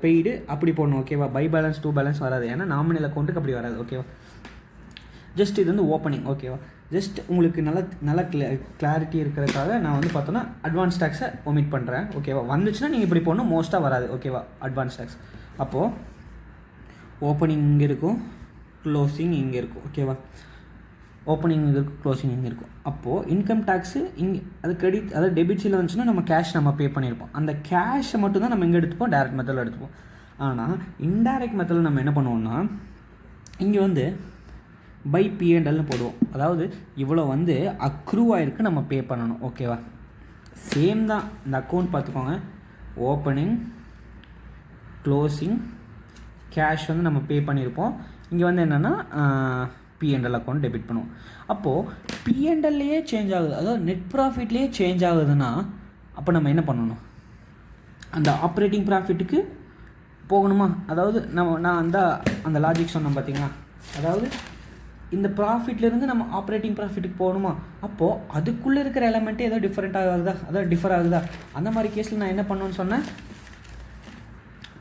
பெய்டு அப்படி போடணும். ஓகேவா, பை பேலன்ஸ் டூ பேலன்ஸ் வராது, ஏன்னா நாமினல் அக்கௌண்ட்டுக்கு அப்படி வராது. ஓகேவா, ஜஸ்ட் இது வந்து ஓப்பனிங். ஓகேவா, ஜஸ்ட் உங்களுக்கு நல்ல கிளாரிட்டி இருக்கிறதுக்காக நான் வந்து பார்த்தோன்னா அட்வான்ஸ் டேக்ஸை ஒமிட் பண்ணுறேன். ஓகேவா, வந்துச்சுன்னா நீங்கள் இப்படி போடணும், மோஸ்ட்டாக வராது. ஓகேவா, அட்வான்ஸ் டேக்ஸ். அப்போது ஓப்பனிங் இங்கே இருக்கும், க்ளோசிங் இங்கே இருக்கும். ஓகேவா, ஓப்பனிங் இங்கே இருக்கும், க்ளோசிங் இங்கே இருக்கும். அப்போது இன்கம் டேக்ஸு இங்கே, அது கிரெடிட், அதாவது டெபிட்ஸில் வந்துச்சுன்னா நம்ம கேஷ் நம்ம பே பண்ணியிருப்போம். அந்த கேஷை மட்டும் தான் நம்ம எங்கே எடுத்துப்போம், டேரக்ட் மெத்தடில் எடுத்துப்போம். ஆனால் இன்டைரக்ட் மெத்தடில் நம்ம என்ன பண்ணுவோம்னா, இங்கே வந்து பை P&Lனு போடுவோம். அதாவது இவ்வளோ வந்து அக்ரூவ் ஆகிருக்கு, நம்ம பே பண்ணணும். ஓகேவா, சேம் தான். இந்த அக்கௌண்ட் பார்த்துக்கோங்க, ஓப்பனிங், க்ளோசிங், கேஷ் வந்து நம்ம பே பண்ணியிருப்போம். இங்கே வந்து என்னென்னா P&L அக்கௌண்ட் டெபிட் பண்ணுவோம். அப்போது P&Lலேயே சேஞ்ச் ஆகுது, அதாவது நெட் ப்ராஃபிட்லேயே சேஞ்ச் ஆகுதுன்னா அப்போ நம்ம என்ன பண்ணணும், அந்த ஆப்ரேட்டிங் ப்ராஃபிட்டுக்கு போகணுமா? அதாவது நான் அந்த லாஜிக் சொன்னேன் பார்த்தீங்களா, அதாவது இந்த ப்ராஃபிட்லேருந்து நம்ம ஆப்ரேட்டிங் ப்ராஃபிட்டுக்கு போகணுமா? அப்போது அதுக்குள்ளே இருக்கிற எலமெண்ட்டே ஏதோ டிஃப்ரெண்ட் ஆகுதா, அதாவது டிஃபர் ஆகுதா? அந்த மாதிரி கேஸில் நான் என்ன பண்ணணும்னு சொன்னேன்,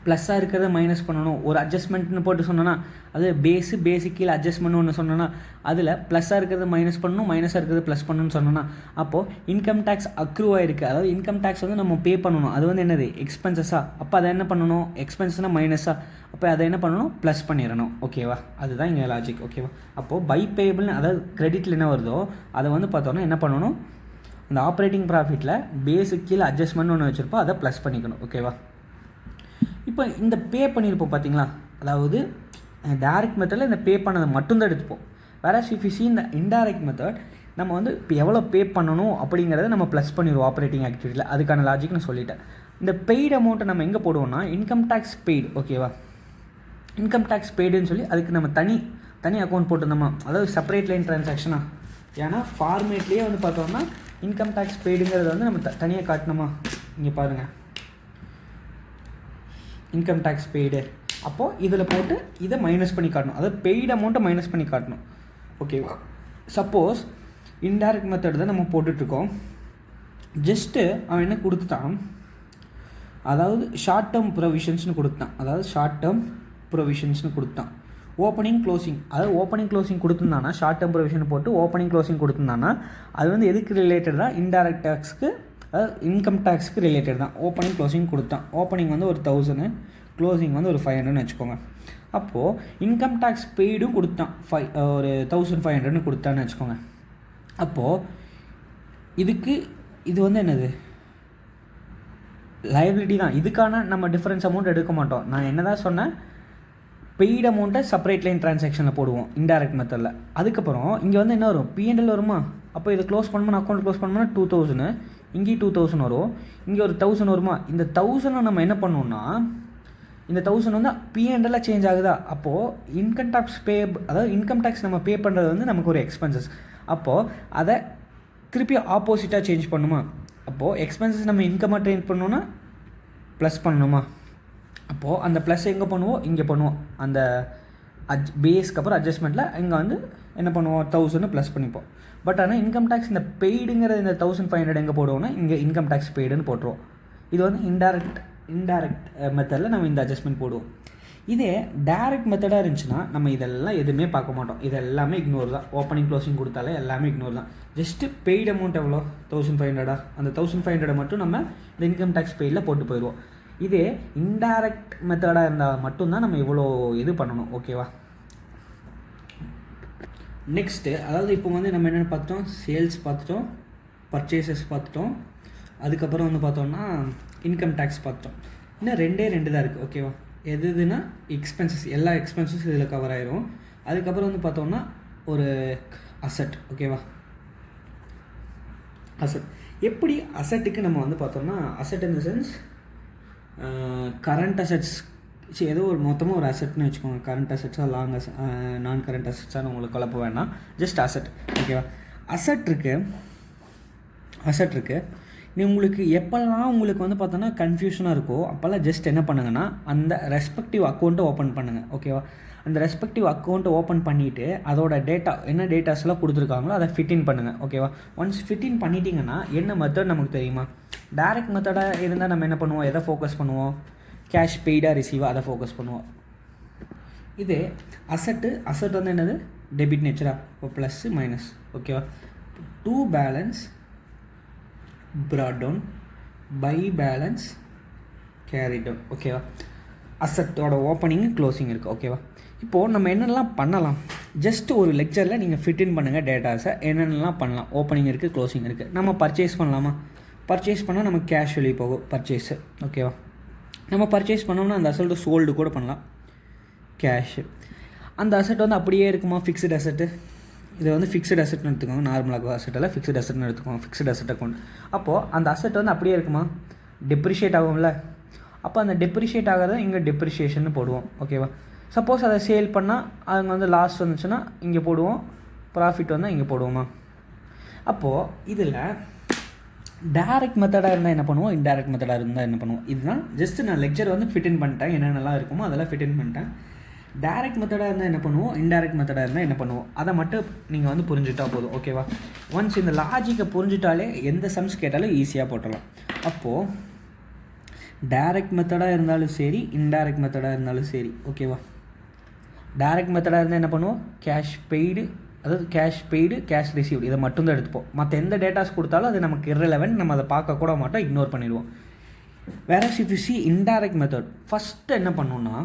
ப்ளஸ்ஸாக இருக்கிறத மைனஸ் பண்ணணும். ஒரு அட்ஜஸ்ட்மெண்ட்னு போட்டு சொன்னோன்னா அது பேஸுக்கு கீழே அட்ஜஸ்ட்மெண்ட் ஒன்று சொன்னோன்னா அதில் ப்ளஸ்ஸாக இருக்கிறத மைனஸ் பண்ணணும், மைனஸாக இருக்கிறது ப்ளஸ் பண்ணணும்னு சொன்னோன்னா அப்போது இன்கம் டேக்ஸ் அக்ரூவ் ஆகிருக்கு. அதாவது இன்கம் டேக்ஸ் வந்து நம்ம பே பண்ணணும். அது வந்து என்னது எக்ஸ்பென்சஸாக. அப்போ அதை என்ன பண்ணணும், எக்ஸ்பென்சஸ்னால் மைனஸாக, அப்போ அதை என்ன பண்ணணும், ப்ளஸ் பண்ணிடணும். ஓகேவா, அதுதான் இங்கே லாஜிக். ஓகேவா, அப்போது பை பேபிள்னு அதாவது கிரெடிட்டில் என்ன வருதோ அதை வந்து பார்த்தோன்னா என்ன பண்ணணும், இந்த ஆப்ரேட்டிங் ப்ராஃபிட்டில் பேஸுக்கு கீழே அட்ஜஸ்ட்மெண்ட் ஒன்று வச்சுருப்போம், அதை ப்ளஸ் பண்ணிக்கணும். ஓகேவா, இப்போ இந்த பே பண்ணியிருப்போம் பார்த்தீங்களா, அதாவது டைரக்ட் மெத்தடில் இந்த பே பண்ணதை மட்டும்தான் எடுத்துப்போம். வேற இஃப் யூ சி இந்த இன்டைரக்ட் மெத்தட் நம்ம வந்து இப்போ எவ்வளோ பே பண்ணணும் அப்படிங்கிறத நம்ம ப்ளஸ் பண்ணிடுவோம் ஆப்ரேட்டிங் ஆக்டிவிட்டியில். அதுக்கான லாஜிக் நான் சொல்லிட்டேன். இந்த பெய்டு அமௌண்ட்டை நம்ம எங்கே போடுவோம்னா இன்கம் டேக்ஸ் பெய்டு. ஓகேவா, இன்கம் டேக்ஸ் பெய்டுன்னு சொல்லி அதுக்கு நம்ம தனி அக்கௌண்ட் போட்டுருந்தோமா, அதாவது செப்பரேட் லைன் ட்ரான்சாக்ஷனா. ஏன்னா ஃபார்மேட்லேயே வந்து பார்த்தோம்னா இன்கம் டேக்ஸ் பெய்டுங்கிறத வந்து நம்ம தனியாக காட்டணுமா. இங்கே பாருங்கள், இன்கம் டேக்ஸ் பெய்டு. அப்போது இதில் போட்டு இதை மைனஸ் பண்ணி காட்டணும், அதாவது பெய்டு அமௌண்ட்டை மைனஸ் பண்ணி காட்டணும். ஓகேவா, சப்போஸ் இன்டைரக்ட் மெத்தட் தான் நம்ம போட்டுட்ருக்கோம். ஜஸ்ட்டு அவன் என்ன கொடுத்துட்டான், அதாவது ஷார்ட் டேர்ம் ப்ரொவிஷன்ஸ்னு கொடுத்தான். ஓப்பனிங் க்ளோசிங், அதாவது ஓப்பனிங் க்ளோசிங் கொடுத்துருந்தானா ஷார்ட் டேர்ம் ப்ரொவிஷன் போட்டு ஓப்பனிங் க்ளோசிங் கொடுத்துருந்தானா அது வந்து எதுக்கு ரிலேட்டட் தான், இன்டைரக்ட் டேக்ஸ்க்கு, அதாவது இன்கம் டேக்ஸ்க்கு ரிலேட்டட் தான். ஓப்பனிங் க்ளோசிங் கொடுத்தான். ஓப்பனிங் வந்து ஒரு 1000, க்ளோசிங் வந்து ஒரு 500ன்னு வச்சுக்கோங்க. அப்போது இன்கம் டேக்ஸ் பெய்டும் கொடுத்தான், ஒரு 1500ன்னு கொடுத்தான்னு வச்சுக்கோங்க. அப்போது இது வந்து என்னது, லைபிலிட்டி தான். இதுக்கான நம்ம டிஃபரன்ஸ் அமௌண்ட் எடுக்க மாட்டோம். நான் என்ன தான் சொன்னேன், பெய்டு அமௌண்ட்டை செப்பரேட் லைன் ட்ரான்சாக்ஷனில் போடுவோம் இன்டைரக்ட் மெத்தடில். அதுக்கப்புறம் இங்கே வந்து என்ன வரும், P&L வருமா. அப்போ இதை க்ளோஸ் பண்ணோம்னா, அக்கௌண்ட் க்ளோஸ் பண்ணோம்னா 2000, இங்கேயும் 2000 வரும், இங்கே ஒரு 1000 வருமா. இந்த 1000 நம்ம என்ன பண்ணுவோம்னா, இந்த 1000 வந்து P&L சேஞ்ச் ஆகுதா. அப்போது இன்கம் டேக்ஸ் அதாவது இன்கம் டேக்ஸ் நம்ம பே பண்ணுறது வந்து நமக்கு ஒரு எக்ஸ்பென்சஸ். அப்போது அதை திருப்பி ஆப்போசிட்டாக சேஞ்ச் பண்ணுமா. அப்போது எக்ஸ்பென்சஸ் நம்ம இன்கமாக ட்ரேன் பண்ணோன்னா ப்ளஸ் பண்ணணுமா. அப்போது அந்த ப்ளஸ் எங்கே பண்ணுவோம், இங்கே பண்ணுவோம். அந்த பேஸ்க்கு அப்புறம் அட்ஜஸ்ட்மெண்ட்டில் இங்கே வந்து என்ன பண்ணுவோம், 1000 ப்ளஸ் பண்ணிப்போம். பட் ஆனால் இன்கம் டேக்ஸ் இந்த பெய்டுங்கிற இந்த 1500 எங்கே போடுவோம்னா இங்கே இன்கம் டேக்ஸ் பெய்டுன்னு போட்டுருவோம். இது வந்து இன்டைரக்ட் மெத்தடில் நம்ம இந்த அட்ஜஸ்ட்மெண்ட் போடுவோம். இதே டைரக்ட் மெத்தடாக இருந்துச்சுன்னா நம்ம இதெல்லாம் எதுவுமே பார்க்க மாட்டோம். இது எல்லாமே இக்னோர் தான். ஓப்பனிங் க்ளோசிங் கொடுத்தாலே எல்லாமே இக்னோர் தான். ஜஸ்ட்டு பெய்டு அமௌண்ட் எவ்வளோ, 1500, அந்த 1500 மட்டும் நம்ம இந்த இன்கம் டேக்ஸ் பெய்டில் போட்டு போயிடுவோம். இதே இன்டைரக்ட் மெத்தடாக இருந்தால் மட்டும்தான் நம்ம இவ்வளோ இது பண்ணணும். ஓகேவா, நெக்ஸ்ட்டு அதாவது இப்போ வந்து நம்ம என்னென்னு பார்த்தோம், சேல்ஸ் பார்த்துட்டோம், பர்ச்சேசஸ் பார்த்துட்டோம், அதுக்கப்புறம் வந்து பார்த்தோம்னா இன்கம் டேக்ஸ் பார்த்துட்டோம். இன்னும் 2 தான் இருக்குது. ஓகேவா, எதுனா எக்ஸ்பென்சஸ், எல்லா எக்ஸ்பென்சஸ் இதில் கவர் ஆயிரும். அதுக்கப்புறம் வந்து பார்த்தோம்னா ஒரு அசட். ஓகேவா, அசட் எப்படி அசட்டுக்கு நம்ம வந்து பார்த்தோம்னா asset in the sense current assets, ஏதோ ஒரு மொத்தமாக ஒரு அசட்னு வச்சுக்கோங்க. கரண்ட் அசட்ஸாக நான் கரண்ட் அசட்ஸான்னு உங்களுக்கு குழப்ப வேணாம், ஜஸ்ட் அசட். ஓகேவா, அசட் இருக்குது. உங்களுக்கு எப்போல்லாம் உங்களுக்கு வந்து பார்த்தோன்னா கன்ஃபியூஷனாக இருக்கோ அப்போல்லாம் ஜஸ்ட் என்ன பண்ணுங்கன்னா அந்த ரெஸ்பெக்டிவ் அக்கௌண்ட்டை ஓப்பன் பண்ணுங்கள். ஓகேவா, அந்த ரெஸ்பெக்டிவ் அக்கௌண்ட்டை ஓப்பன் பண்ணிவிட்டு அதோட என்ன டேட்டாஸ்லாம் கொடுத்துருக்காங்களோ அதை ஃபிட்டின் பண்ணுங்கள். ஓகேவா, ஒன்ஸ் ஃபிட்டின் பண்ணிட்டீங்கன்னா என்ன மெத்தட் நமக்கு தெரியுமா. டைரக்ட் மெத்தடாக இருந்தால் நம்ம என்ன பண்ணுவோம், எதை ஃபோக்கஸ் பண்ணுவோம், கேஷ் பெய்டாக ரிசீவாக அதை ஃபோக்கஸ் பண்ணுவோம். இது அசட் வந்து என்னது, டெபிட் நேச்சரா, இப்போ ப்ளஸ்ஸு மைனஸ். ஓகேவா, to balance brought down, by balance carried down. ஓகேவா, அசட்டோட ஓப்பனிங் க்ளோசிங் இருக்குது. ஓகேவா, இப்போது நம்ம என்னென்னலாம் பண்ணலாம், ஜஸ்ட் ஒரு லெக்சரில் நீங்கள் ஃபிட்டின் பண்ணுங்கள் டேட்டாஸை. என்னென்னலாம் பண்ணலாம், ஓப்பனிங் இருக்குது, க்ளோசிங் இருக்குது. நம்ம பர்ச்சேஸ் பண்ணலாமா, பர்ச்சேஸ் பண்ணால் நமக்கு கேஷ் வெளியே போகும் பர்ச்சேஸு. ஓகேவா, நம்ம பர்ச்சேஸ் பண்ணோம்னா அந்த அசட்டு சோல்டு கூட பண்ணலாம், கேஷு. அந்த அசட் வந்து அப்படியே இருக்குமா, ஃபிக்ஸ்டு அசட்டு. இது வந்து ஃபிக்ஸ்டு அசட்னு எடுத்துக்கோங்க, நார்மலாக அசட்டெல்லாம் ஃபிக்ஸ்டு அசட்னு எடுத்துக்கோங்க, ஃபிக்ஸ்டு அசட் அக்கௌண்ட். அப்போது அந்த அசட் வந்து அப்படியே இருக்குமா, டெப்ரிஷியேட் ஆகும்ல. அப்போ அந்த டெப்ரிஷியேட் ஆகிறத இங்கே டெப்ரிஷியேஷன் போடுவோம். ஓகேவா, சப்போஸ் அதை சேல் பண்ணால் அவங்க வந்து லாஸ் வந்துச்சுன்னா இங்கே போடுவோம், ப்ராஃபிட் வந்தால் இங்கே போடுவோமா. அப்போது இதில் டைரக்ட் மெத்தடாக இருந்தால் என்ன பண்ணுவோம், இன்டைரக்ட் மெத்தடாக இருந்தால் என்ன பண்ணுவோம். இதுதான் ஜஸ்ட்டு நான் லெக்சர் வந்து ஃபிட்டின் பண்ணிட்டேன், என்னென்னலாம் இருக்குமோ அதெல்லாம் ஃபிட்டின் பண்ணிட்டேன். டைரக்ட் மெத்தடாக இருந்தால் என்ன பண்ணுவோம், இன்டைரக்ட் மெத்தடாக இருந்தால் என்ன பண்ணுவோம், அதை மட்டும் நீங்கள் வந்து புரிஞ்சுட்டா போதும். ஓகேவா, ஒன்ஸ் இந்த லாஜிக்கை புரிஞ்சுட்டாலே எந்த சம்ஸ் கேட்டாலும் ஈஸியாக போட்டலாம். அப்போது டைரக்ட் மெத்தடாக இருந்தாலும் சரி, இன்டைரக்ட் மெத்தடாக இருந்தாலும் சரி, ஓகேவா. டைரக்ட் மெத்தடாக இருந்தால் என்ன பண்ணுவோம், கேஷ் பெய்டு, அதாவது கேஷ் பெய்டு, கேஷ் ரிசீவ்டு, இதை மட்டும்தான் எடுத்துப்போம். மற்ற எந்த டேட்டாஸ் கொடுத்தாலும் அது நமக்கு irrelevant, நம்ம அதை பார்க்க கூட மாட்டோம், இக்னோர் பண்ணிடுவோம். Whereas if you see indirect method, first என்ன பண்ணணும்னா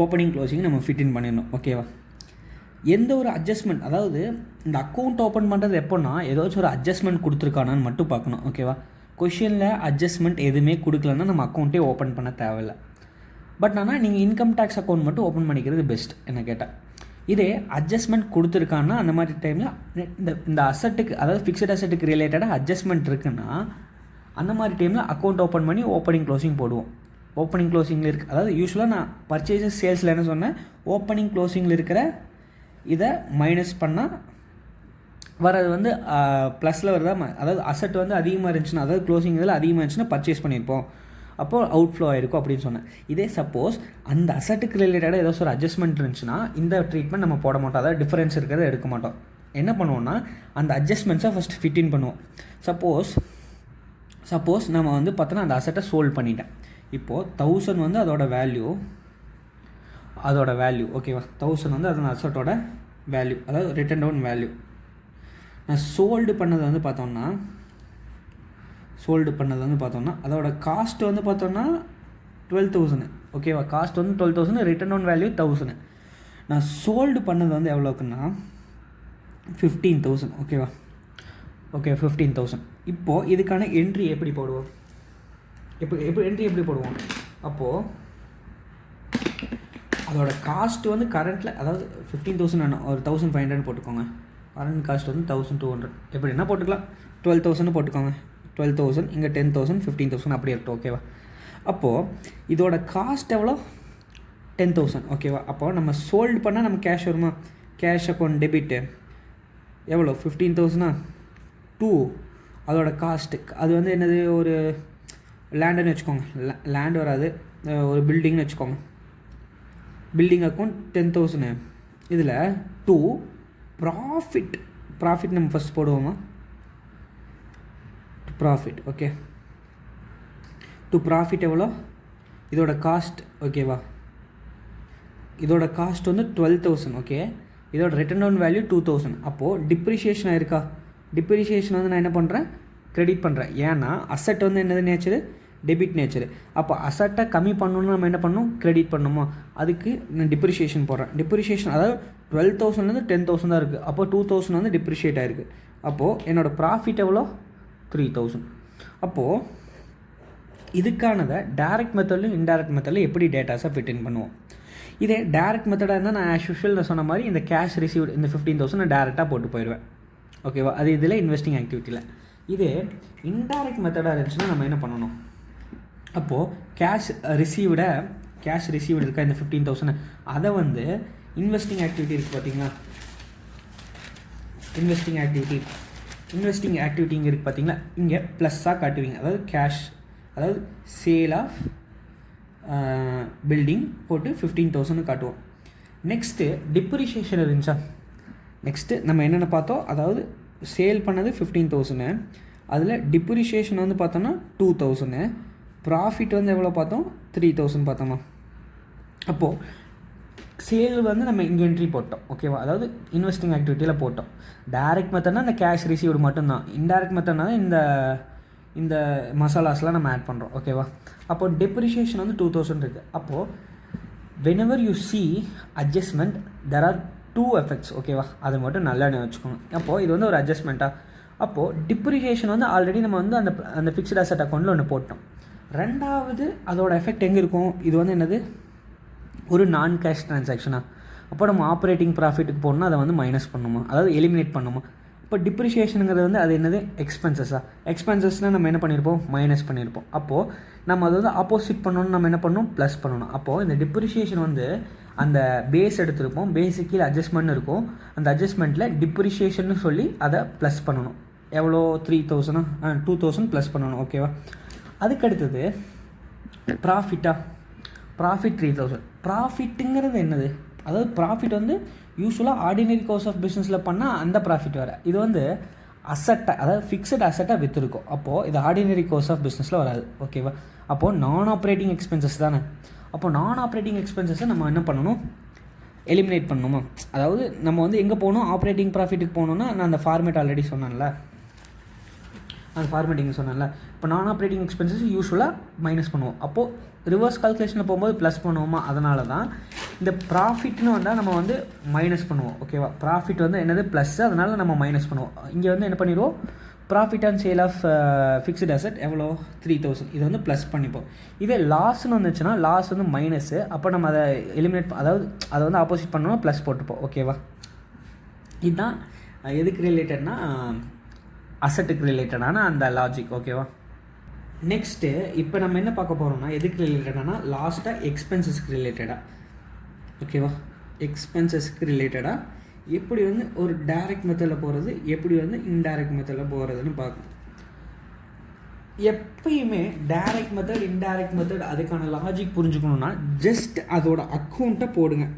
ஓப்பனிங் க்ளோசிங் நம்ம ஃபிட் பண்ணிடணும், ஓகேவா. எந்த ஒரு அட்ஜஸ்ட்மெண்ட், அதாவது இந்த அக்கௌண்ட் ஓப்பன் பண்ணுறது எப்போன்னா ஏதாச்சும் ஒரு அட்ஜஸ்ட்மெண்ட் கொடுத்துருக்கானான்னு மட்டும் பார்க்கணும், ஓகேவா. கொஷினில் அட்ஜஸ்ட்மெண்ட் எதுவுமே கொடுக்கலன்னா நம்ம அக்கௌண்ட்டே ஓப்பன் பண்ண தேவையில்லை. பட் ஆனால் நீங்கள் இன்கம் டேக்ஸ் அக்கௌண்ட் மட்டும் ஓப்பன் பண்ணிக்கிறது பெஸ்ட் என்ன கேட்டால். இதே அட்ஜஸ்ட்மெண்ட் கொடுத்துருக்கான்னா அந்த மாதிரி டைமில் இந்த அசட்டுக்கு, அதாவது ஃபிக்ஸட் அசட்டுக்கு ரிலேட்டடாக அட்ஜஸ்ட்மெண்ட் இருக்குன்னா அந்த மாதிரி டைமில் அக்கௌண்ட் ஓப்பன் பண்ணி ஓப்பனிங் க்ளோசிங் போடுவோம். ஓப்பனிங் க்ளோசிங்கில் இருக்குது, அதாவது யூஸ்வலாக நான் பர்ச்சேசஸ் சேல்ஸில் என்ன சொன்னேன், ஓப்பனிங் க்ளோசிங்கில் இருக்கிற இதை மைனஸ் பண்ணால் வரது வந்து ப்ளஸில் வருதா, அதாவது அசட் வந்து அதிகமாக இருந்துச்சுன்னா, அதாவது க்ளோசிங் இதில் அதிகமாக இருந்துச்சுன்னா பர்ச்சேஸ் பண்ணியிருப்போம், அப்போது அவுட் ஃப்ளோ ஆகிருக்கும் அப்படின்னு சொன்னேன். இதே சப்போஸ் அந்த அசட்டுக்கு ரிலேட்டடாக ஏதாச்சும் ஒரு அட்ஜஸ்ட்மெண்ட் இருந்துச்சுன்னா இந்த ட்ரீட்மெண்ட் நம்ம போட மாட்டோம், அதாவது டிஃபரன்ஸ் இருக்கிறத எடுக்க மாட்டோம். என்ன பண்ணுவோம்னா அந்த அட்ஜஸ்ட்மெண்ட்ஸை ஃபஸ்ட் ஃபிட் பண்ணுவோம். சப்போஸ் நம்ம வந்து பார்த்தோன்னா அந்த அசட்டை சோல்வ் பண்ணிட்டேன். இப்போது 1000 வந்து அதோட வேல்யூ, ஓகேவா. 1000 வந்து அதோட அசட்டோட வேல்யூ, அதாவது ரிட்டன் டவுன் வேல்யூ. நான் சோல்டு பண்ணது வந்து பார்த்தோம்னா அதோட காஸ்ட் வந்து பார்த்தோம்னா 12,000, ஓகேவா. காஸ்ட் வந்து 12,000, ரிட்டன் டவுன் வேல்யூ 1000. நான் சோல்டு பண்ணது வந்து எவ்வளோக்குன்னா 15,000, ஓகேவா. 15,000. இப்போது இதுக்கான என்ட்ரி எப்படி போடுவோம், அப்போது அதோட காஸ்ட் வந்து கரண்ட்டில், அதாவது 15,000 ஒரு 1,500 போட்டுக்கோங்க. கரண்ட் காஸ்ட் வந்து 1,200, எப்படின்னா போட்டுக்கலாம். 12,000 போட்டுக்கோங்க. 12,000 இங்கே 10,000, 15,000 அப்படி இருக்கட்டும், ஓகேவா. அப்போது இதோட காஸ்ட் எவ்வளோ, 10,000, ஓகேவா. அப்போது நம்ம சோல்டு பண்ணால் நம்ம கேஷ் வருமா, கேஷ் அக்கௌண்ட் டெபிட்டு எவ்வளோ 15,000 2 அதோட காஸ்ட்டு, அது வந்து என்னது, ஒரு லேண்டுன்னு வச்சுக்கோங்க, லேண்ட் வராது, ஒரு பில்டிங்னு வச்சுக்கோங்க. பில்டிங் அக்கௌண்ட் 10,000, இதில் 2 ப்ராஃபிட் நம்ம ஃபஸ்ட் போடுவோமா, ப்ராஃபிட், ஓகே. ப்ராஃபிட் எவ்வளோ, இதோட காஸ்ட், ஓகேவா. இதோட காஸ்ட் வந்து 12,000, ஓகே. இதோட ரிட்டன் டவுன் வேல்யூ 2,000. அப்போது டிப்ரிஷியேஷன் ஆயிருக்கா, டிப்ரிஷியேஷன் வந்து நான் என்ன பண்ணுறேன், கிரெடிட் பண்ணுறேன். ஏன்னா அசட் வந்து என்னது நேச்சரு, டெபிட் நேச்சரு. அப்போ அசட்டை கம்மி பண்ணணும்னு நம்ம என்ன பண்ணணும், கிரெடிட் பண்ணணுமோ, அதுக்கு நான் டிப்ரிஷியேஷன் போடுறேன். டிப்ரிஷியேஷன் அதாவது 12,000 10,000 தான் இருக்குது. அப்போது 2,000 வந்து டிப்ரிஷியேட் ஆகிருக்கு. அப்போது என்னோடய ப்ராஃபிட் எவ்வளோ, 3,000. அப்போது இதுக்கானதை டைரக்ட் மெத்தட்லையும் இன்டைரக்ட் மெத்தடில் எப்படி டேட்டாஸை ஃபிட் பண்ணுவோம். இதே டைரக்ட் மெத்தடாக இருந்தால் நான் ஆஸ் யூஷுவல் நான் சொன்ன மாதிரி இந்த கேஷ் ரிசீவ்டு இந்த 15,000 நான் டேரெக்டாக போட்டு போயிடுவேன், ஓகேவா. அது இதில் இன்வெஸ்டிங் ஆக்டிவிட்டியில். இதே இன்டைரக்ட் மெத்தடாக இருந்துச்சுன்னா நம்ம என்ன பண்ணணும், அப்போது கேஷ் ரிசீவ்டு இருக்கா இந்த 15,000, அதை வந்து இன்வெஸ்டிங் ஆக்டிவிட்டி இருக்குது பார்த்தீங்களா, இன்வெஸ்டிங் ஆக்டிவிட்டி இருக்குது பார்த்தீங்களா, இங்கே ப்ளஸ்ஸாக காட்டுவீங்க. அதாவது கேஷ், அதாவது சேல் ஆஃப் பில்டிங் போட்டு 15,000 காட்டுவோம். நெக்ஸ்ட்டு டிப்ரிஷியேஷன் இருந்துச்சா, நெக்ஸ்ட்டு நம்ம என்னென்ன பார்த்தோம், அதாவது சேல் பண்ணது 15,000, அதில் டிப்ரிஷியேஷன் வந்து பார்த்தோன்னா 2,000, ப்ராஃபிட் வந்து எவ்வளோ பார்த்தோம், 3,000 பார்த்தோமா. அப்போது சேல் வந்து நம்ம இங்கே என்ட்ரி போட்டோம், ஓகேவா. அதாவது இன்வெஸ்டிங் ஆக்டிவிட்டியில் போட்டோம். டைரக்ட் மெத்தட்னா இந்த கேஷ் ரிசீவ்டு மட்டும்தான், இன்டைரக்ட் மெத்தட்னா இந்த மசாலாஸ்லாம் நம்ம ஆட் பண்ணுறோம், ஓகேவா. அப்போது டெப்ரிஷியேஷன் வந்து 2,000 இருக்குது. அப்போது whenever you see adjustment there are 2 effects, ஓகேவா. அதை மட்டும் நல்லா வச்சுக்கோங்க. அப்போது இது வந்து ஒரு அட்ஜஸ்ட்மெண்ட்டாக. அப்போது டிப்ரிஷியேஷன் வந்து ஆல்ரெடி நம்ம வந்து அந்த ஃபிக்ஸ்ட் அசட் அக்கௌண்ட்டில் ஒன்று போட்டோம். ரெண்டாவது அதோட எஃபெக்ட் எங்கே இருக்கும், இது வந்து என்னது, ஒரு நான் கேஷ் ட்ரான்சாக்ஷனாக. அப்போ நம்ம ஆப்ரேட்டிங் ப்ராஃபிட்டுக்கு போகணுன்னா அதை வந்து மைனஸ் பண்ணுமா, அதாவது எலிமினேட் பண்ணுமா. இப்போ டிப்ரிஷியேஷனுங்கிறது வந்து அது என்னது, எக்ஸ்பென்சஸ்னால் நம்ம என்ன பண்ணியிருப்போம், மைனஸ் பண்ணியிருப்போம். அப்போது நம்ம அதை வந்து ஆப்போசிட் பண்ணணும்னு நம்ம என்ன பண்ணணும், ப்ளஸ் பண்ணணும். அப்போது இந்த டிப்ரிஷியேஷன் வந்து அந்த பேஸ் எடுத்திருப்போம், பேஸுக்கு அட்ஜஸ்ட்மெண்ட் இருக்கும், அந்த அட்ஜஸ்ட்மெண்ட்டில் டிப்ரிஷியேஷன் சொல்லி அதை ப்ளஸ் பண்ணணும். எவ்வளோ, 3,000 2,000 ப்ளஸ் பண்ணணும், ஓகேவா. அதுக்கடுத்தது ப்ராஃபிட் 3,000. ப்ராஃபிட்டுங்கிறது என்னது, அதாவது ப்ராஃபிட் வந்து யூஸ்வலாக ஆர்டினரி கோர்ஸ் ஆஃப் பிஸ்னஸில் பண்ணால் அந்த ப்ராஃபிட் வேறு. இது வந்து அசட்டை, அதாவது ஃபிக்ஸட் அசட்டாக விற்றுருக்கோம். அப்போது இது ஆர்டினரி கோர்ஸ் ஆஃப் பிஸ்னஸில் வராது. ஓகேவா? அப்போது நான் ஆப்ரேட்டிங் எக்ஸ்பென்சஸ் தானே. அப்போது நான் ஆப்ரேட்டிங் எக்ஸ்பென்சஸை நம்ம என்ன பண்ணணும், எலிமினேட் பண்ணணுமா. அதாவது நம்ம வந்து எங்கே போகணும், ஆப்ரேட்டிங் ப்ராஃபிட்டுக்கு போகணுன்னா நான் அந்த ஃபார்மேட் ஆல்ரெடி சொன்னேன்ல, அந்த ஃபார்மேட்டிங் சொன்னேன்ல. இப்போ நான் ஆப்ரேட்டிங் எக்ஸ்பென்சஸ் யூஸ்வலாக மைனஸ் பண்ணுவோம். அப்போது ரிவர்ஸ் கால்குலேஷனில் போகும்போது ப்ளஸ் பண்ணுவோமா. அதனால தான் இந்த ப்ராஃபிட்னு வந்தால் நம்ம வந்து மைனஸ் பண்ணுவோம். ஓகேவா? ப்ராஃபிட் வந்து என்னது ப்ளஸ்ஸு, அதனால் நம்ம மைனஸ் பண்ணுவோம். இங்கே வந்து என்ன பண்ணிடுவோம், profit and sale of fixed asset எவ்வளோ 3000, இதை வந்து ப்ளஸ் பண்ணிப்போம். இதே லாஸ்ன்னு வந்துச்சுன்னா லாஸ் வந்து மைனஸு, அப்போ நம்ம அதை எலிமினேட், அதாவது அதை வந்து ஆப்போசிட் பண்ணணும், ப்ளஸ் போட்டுப்போம். ஓகேவா? இதுதான் எதுக்கு ரிலேட்டட்னா அசட்டுக்கு ரிலேட்டடான அந்த லாஜிக். ஓகேவா? நெக்ஸ்ட்டு இப்போ நம்ம என்ன பார்க்க போகிறோம்னா எதுக்கு ரிலேட்டடானா லாஸ்ட்டாக எக்ஸ்பென்சஸ்க்கு ரிலேட்டடாக. ஓகேவா? எக்ஸ்பென்சஸ்க்கு ரிலேட்டடாக எப்படி வந்து ஒரு டைரக்ட் மெத்தடில் போகிறது, எப்படி வந்து இன்டைரக்ட் மெத்தடில் போகிறதுன்னு பார்க்கணும். எப்பயுமே டைரக்ட் மெத்தட் இன்டைரக்ட் மெத்தட் அதுக்கான லாஜிக் புரிஞ்சுக்கணுன்னா ஜஸ்ட் அதோட அக்கௌண்ட்டை போடுங்க.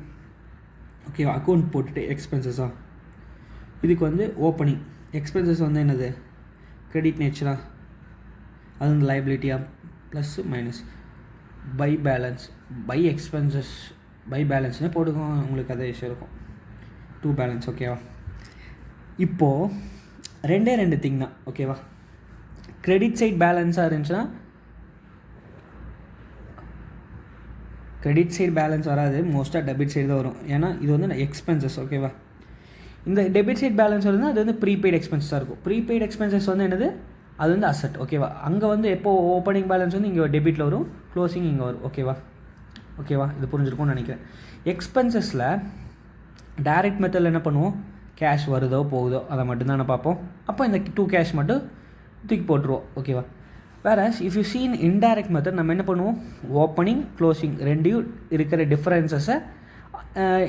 ஓகேவா? அக்கௌண்ட் போட்டுட்டு எக்ஸ்பென்சஸாக இதுக்கு வந்து ஓப்பனிங் எக்ஸ்பென்சஸ் வந்து என்னது, கிரெடிட் நேச்சரா, அது வந்து லைபிலிட்டியா, plus minus, by balance, by expenses, by பேலன்ஸ்னே போட்டுக்கோங்க, உங்களுக்கு அதே விஷயம் இருக்கும். To balance. ஓகேவா? இப்போது ரெண்டு திங் தான். ஓகேவா? கிரெடிட் சைட் பேலன்ஸாக இருந்துச்சுன்னா கிரெடிட் சைட் பேலன்ஸ் வராது, மோஸ்ட்டாக டெபிட் சைடு தான் வரும். ஏன்னா இது வந்து எக்ஸ்பென்சஸ். ஓகேவா? இந்த டெபிட் சைட் பேலன்ஸ் வருதுன்னா அது வந்து ப்ரீபெய்ட் எக்ஸ்பென்சஸாக இருக்கும். ப்ரீபெய்ட் எக்ஸ்பென்சஸ் வந்து என்னது, அது வந்து அசட். ஓகேவா? அங்கே வந்து எப்போது ஓப்பனிங் பேலன்ஸ் வந்து இங்கே டெபிட்டில் வரும், க்ளோசிங் இங்கே வரும். ஓகேவா? இது புரிஞ்சிருக்கும்னு நினைக்கிறேன். எக்ஸ்பென்சஸில் டைரக்ட் மெத்தடில் என்ன பண்ணுவோம், கேஷ் வருதோ போகுதோ அதை மட்டும்தானே பார்ப்போம். அப்போ இந்த 2 கேஷ் மட்டும் தூக்கி போட்டுருவோம். ஓகேவா? Whereas if you scene indirect method நம்ம என்ன பண்ணுவோம், ஓப்பனிங் க்ளோசிங் ரெண்டையும் இருக்கிற டிஃப்ரென்சஸை,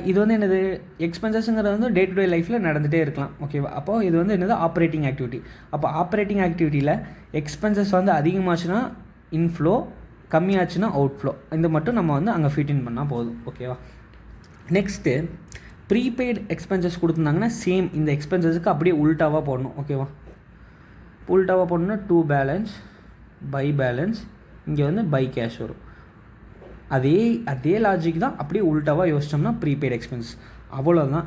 இது வந்து என்னது, எக்ஸ்பென்சஸ்ங்கிறது வந்து டே டு டே லைஃப்பில் நடந்துகிட்டே இருக்கலாம். ஓகேவா? அப்போது இது வந்து என்னது, ஆப்ரேட்டிங் ஆக்டிவிட்டி. அப்போ ஆப்ரேட்டிங் ஆக்டிவிட்டியில் எக்ஸ்பென்சஸ் வந்து அதிகமாச்சுன்னா இன்ஃப்ளோ, கம்மியாச்சுன்னா அவுட்ஃப்ளோ, இந்த மட்டும் நம்ம வந்து அங்கே ஃபிட் இன் பண்ணால் போதும். ஓகேவா? நெக்ஸ்ட்டு ப்ரீபெய்டு எக்ஸ்பென்சஸ் கொடுத்துருந்தாங்கன்னா சேம் இந்த எக்ஸ்பென்சஸுக்கு அப்படியே உல்ட்டாவாக போடணும். ஓகேவா? உல்ட்டாவாக போடணுன்னா டூ பேலன்ஸ், பை பேலன்ஸ், இங்கே வந்து பை கேஷ் வரும். அதே லாஜிக் தான் அப்படியே உல்ட்டாவாக யோசிச்சோம்னா ப்ரீபெய்ட் எக்ஸ்பென்சஸ். அவ்வளோதான்.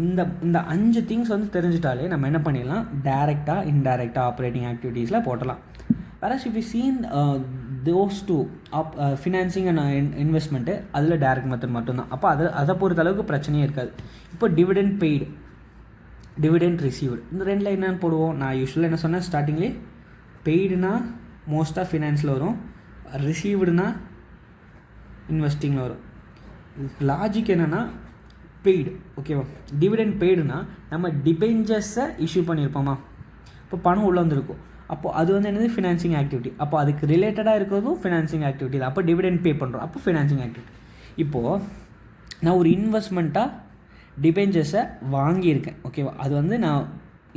இந்த 5 திங்ஸ் வந்து தெரிஞ்சிட்டாலே நம்ம என்ன பண்ணிடலாம், டைரெக்டாக இன்டைரக்டாக ஆப்ரேட்டிங் ஆக்டிவிட்டீஸில் போட்டலாம். Whereas if you seen those two financing and investment அதில் டைரக்ட் மெத்தட் மட்டும்தான். அப்போ அதை பொறுத்த அளவுக்கு பிரச்சனையே இருக்காது. இப்போ டிவிடெண்ட் பெய்டு, டிவிடெண்ட் ரிசீவ்டு, இந்த ரெண்டில் என்னென்னு போடுவோம். நான் யூஸ்வலாக என்ன சொன்னேன் ஸ்டார்டிங்லேயே, பெய்டுனா மோஸ்ட்டாக ஃபினான்ஸில் வரும், ரிசீவ்டுனா இன்வெஸ்டிங்கில் வரும். லாஜிக் என்னென்னா பெய்டு. ஓகேவா? டிவிடெண்ட் பெய்டுனா நம்ம டிபெஞ்சர்ஸை இஷ்யூ பண்ணியிருப்போமா, இப்போ பணம் உள்ளே வந்துருக்கும். அப்போது அது வந்து என்னது, ஃபினான்சிங் ஆக்டிவிட்டி. அப்போ அதுக்கு ரிலேட்டடாக இருக்கிறதும் ஃபினான்சிங் ஆக்டிவிட்டி தான். அப்போ டிவிடெண்ட் பே பண்ணுறோம், அப்போ ஃபினான்சிங் ஆக்டிவிட்டி. இப்போது நான் ஒரு இன்வெஸ்ட்மெண்ட்டாக டிபெஞ்சர்ஸை வாங்கியிருக்கேன். ஓகேவா? அது வந்து நான்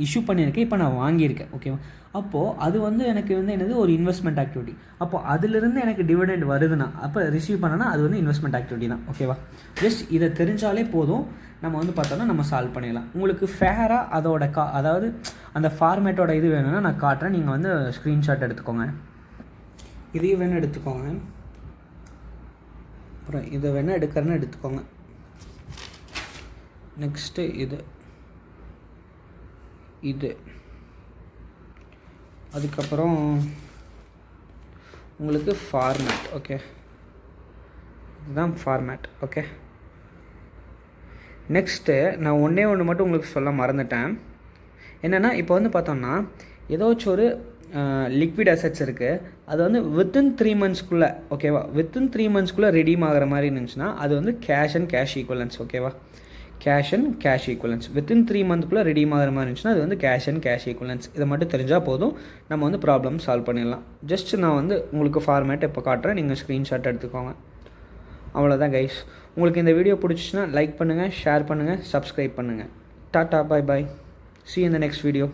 இஷ்யூ பண்ணியிருக்கேன், இப்போ நான் வாங்கியிருக்கேன். ஓகேவா? அப்போது அது வந்து எனக்கு வந்து என்னது, ஒரு இன்வெஸ்ட்மெண்ட் ஆக்டிவிட்டி. அப்போது அதிலிருந்து எனக்கு டிவிடெண்ட் வருதுன்னா, அப்போ ரிசீவ் பண்ணனா அது வந்து இன்வெஸ்ட்மெண்ட் ஆக்டிவிட்டி தான். ஓகேவா? ஜஸ்ட் இதை தெரிஞ்சாலே போதும், நம்ம வந்து பார்த்தோன்னா நம்ம சால்வ் பண்ணிடலாம். உங்களுக்கு ஃபேராக அதோட அதாவது அந்த ஃபார்மேட்டோட இது வேணும்னா நான் காட்டுறேன், நீங்கள் வந்து ஸ்க்ரீன்ஷாட் எடுத்துக்கோங்க. இதையும் வேணும் எடுத்துக்கோங்க, அப்புறம் இதை வேணால் எடுக்கிறேன்னு எடுத்துக்கோங்க. நெக்ஸ்ட்டு இது அதுக்கப்புறம் உங்களுக்கு ஃபார்மேட். ஓகே, இதுதான் ஃபார்மேட். ஓகே, நெக்ஸ்ட்டு நான் ஒன்று மட்டும் உங்களுக்கு சொல்ல மறந்துட்டேன். என்னென்னா இப்போ வந்து பார்த்தோம்னா ஏதாச்சும் ஒரு லிக்விட் அசெட்ஸ் இருக்குது, அது வந்து வித்தின் 3 monthsக்குள்ளே, ஓகேவா, வித்தின் 3 monthsக்குள்ளே ரெடீம் ஆகிற மாதிரி இருந்துச்சுன்னா அது வந்து கேஷ் அண்ட் கேஷ் ஈக்குவலன்ஸ். ஓகேவா? Cash and cash equivalents within 3 monthsக்குள்ளே ரெடீம் ஆகிற மாதிரி இருந்துச்சுன்னா அது வந்து கேஷ் அண்ட் கேஷ் ஈக்குவலன்ஸ். இதை மட்டும் தெரிஞ்சால் போதும், நம்ம வந்து ப்ராப்ளம் சால்வ் பண்ணிடலாம். ஜஸ்ட் நான் வந்து உங்களுக்கு ஃபார்மேட் இப்போ காட்டுறேன், நீங்கள் ஸ்க்ரீன்ஷாட் எடுத்துக்கோங்க. அவ்வளோதான் கைஸ். உங்களுக்கு இந்த வீடியோ பிடிச்சிச்சுன்னா லைக் பண்ணுங்கள், ஷேர் பண்ணுங்கள், சப்ஸ்கிரைப் பண்ணுங்கள். Tata, bye bye, see you in the next video.